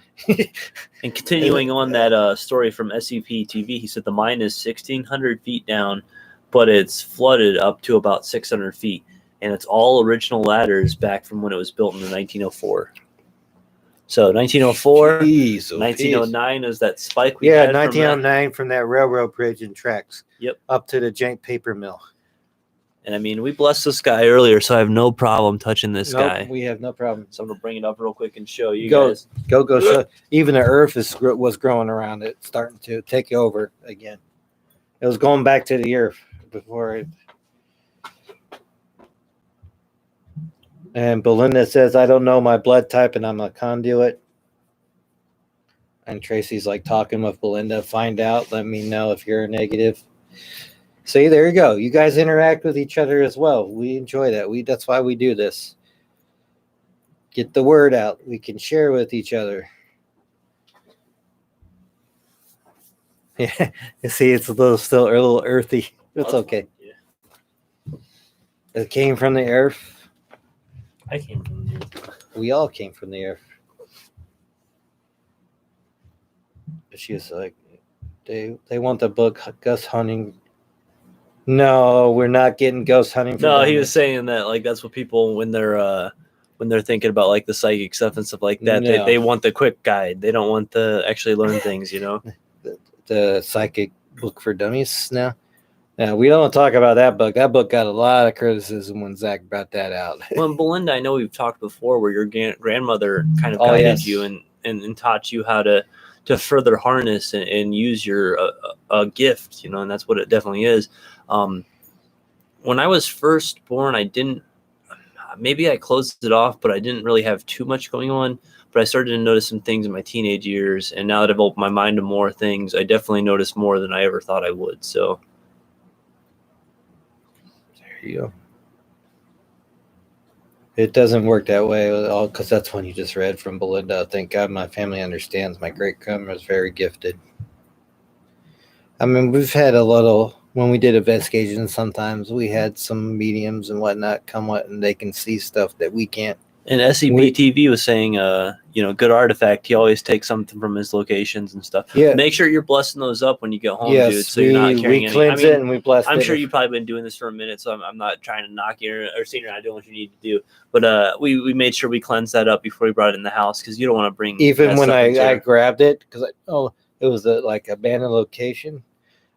And continuing on that story from SCP TV, he said the mine is 1,600 feet down, but it's flooded up to about 600 feet. And it's all original ladders back from when it was built in the 1904. So 1904, 1909 is that spike we had. 1909 from that railroad bridge and tracks. Yep. Up to the jank paper mill. And I mean, we blessed this guy earlier, so I have no problem touching this guy. We have no problem. So I'm going to bring it up real quick and show you guys. Go show. Even the earth was growing around it, starting to take over again. It was going back to the earth before it. And Belinda says, I don't know my blood type and I'm a conduit. And Tracy's like talking with Belinda. Find out. Let me know if you're negative. See, there you go. You guys interact with each other as well. We enjoy that. That's why we do this. Get the word out. We can share with each other. Yeah. You see, it's still a little earthy. It's okay. Yeah. It came from the earth. I came from the earth. We all came from the earth. But she was like, they want the book Ghost Hunting. No, we're not getting ghost hunting. No, he was saying that like that's what people when they're thinking about like the psychic stuff and stuff like that. No. They want the quick guide. They don't want the actually learn things. You know, the psychic book for dummies. Now, we don't talk about that book. That book got a lot of criticism when Zach brought that out. Well, Belinda, I know we've talked before where your grandmother kind of guided you and taught you how to further harness and use your a gift. You know, and that's what it definitely is. When I was first born, maybe I closed it off, but I didn't really have too much going on. But I started to notice some things in my teenage years. And now that I've opened my mind to more things, I definitely noticed more than I ever thought I would. So there you go. It doesn't work that way at all because that's one you just read from Belinda. Thank God my family understands. My great grandma is very gifted. I mean, we've had a little... When we did investigations, sometimes we had some mediums and whatnot come up and they can see stuff that we can't. And SCP-TV was saying, good artifact. He always takes something from his locations and stuff. Yeah. Make sure you're blessing those up when you get home, yes, dude. So you're not carrying we cleanse it and we bless it. I'm sure you've probably been doing this for a minute, so I'm not trying to knock you or saying you're not doing what you need to do. But we made sure we cleansed that up before we brought it in the house because you don't want to bring. Even when I grabbed it because it was like abandoned location.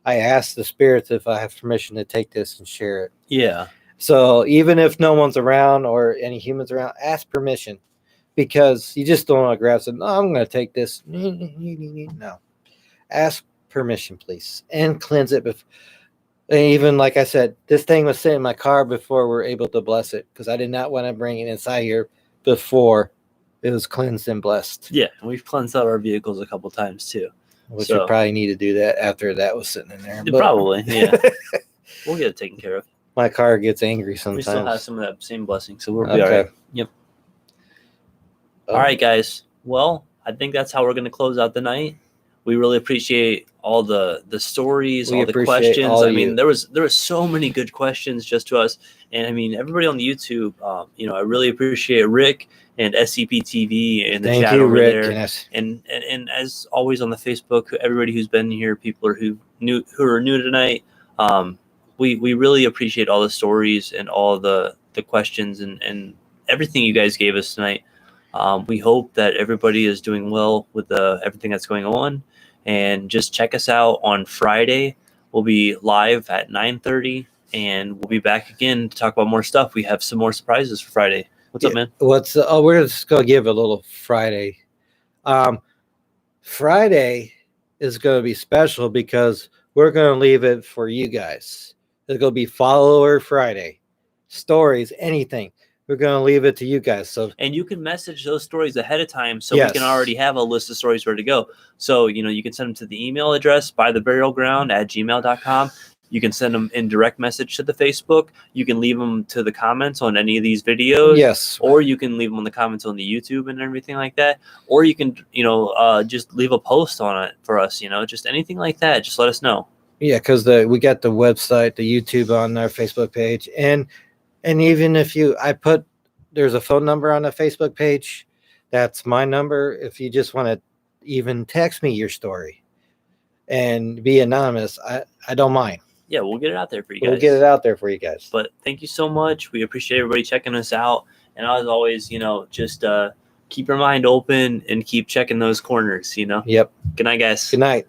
I asked the spirits if I have permission to take this and share it. Yeah. So even if no one's around or any humans around, ask permission because you just don't want to grab something. I'm going to take this. No. Ask permission, please, and cleanse it. And even like I said, this thing was sitting in my car before we were able to bless it because I did not want to bring it inside here before it was cleansed and blessed. Yeah, and we've cleansed out our vehicles a couple times too. Which we probably need to do that after that was sitting in there. Probably, yeah. We'll get it taken care of. My car gets angry We sometimes. still have some of that same blessing, so we'll be all right. Yep. Oh. All right, guys. Well, I think that's how we're going to close out the night. We really appreciate all the stories, We all the appreciate questions. all I you. mean, there was so many good questions just to us, and I mean, everybody on the YouTube. I really appreciate Rick and SCP TV and the Thank chat you, over Rick. there, and as always on the Facebook, everybody who's been here, people who are new tonight. We really appreciate all the stories and all the questions and everything you guys gave us tonight. We hope that everybody is doing well with everything that's going on. And just check us out on Friday. We'll be live at 9:30, and we'll be back again to talk about more stuff. We have some more surprises for Friday. What's up, man? We're just going to give a little Friday. Friday is going to be special because we're going to leave it for you guys. It's going to be Follower Friday. Stories, anything. We're going to leave it to you guys. And you can message those stories ahead of time so Yes. we can already have a list of stories ready to go. So, you can send them to the email address bytheburialground@gmail.com. You can send them in direct message to the Facebook. You can leave them to the comments on any of these videos. Yes. Or you can leave them on the comments on the YouTube and everything like that. Or you can, just leave a post on it for us, just anything like that. Just let us know. Yeah, because we got the website, the YouTube on our Facebook page. And even if there's a phone number on the Facebook page. That's my number. If you just want to even text me your story and be anonymous, I don't mind. Yeah, we'll get it out there for you guys. We'll get it out there for you guys. But thank you so much. We appreciate everybody checking us out. And as always, just keep your mind open and keep checking those corners, Yep. Good night, guys. Good night.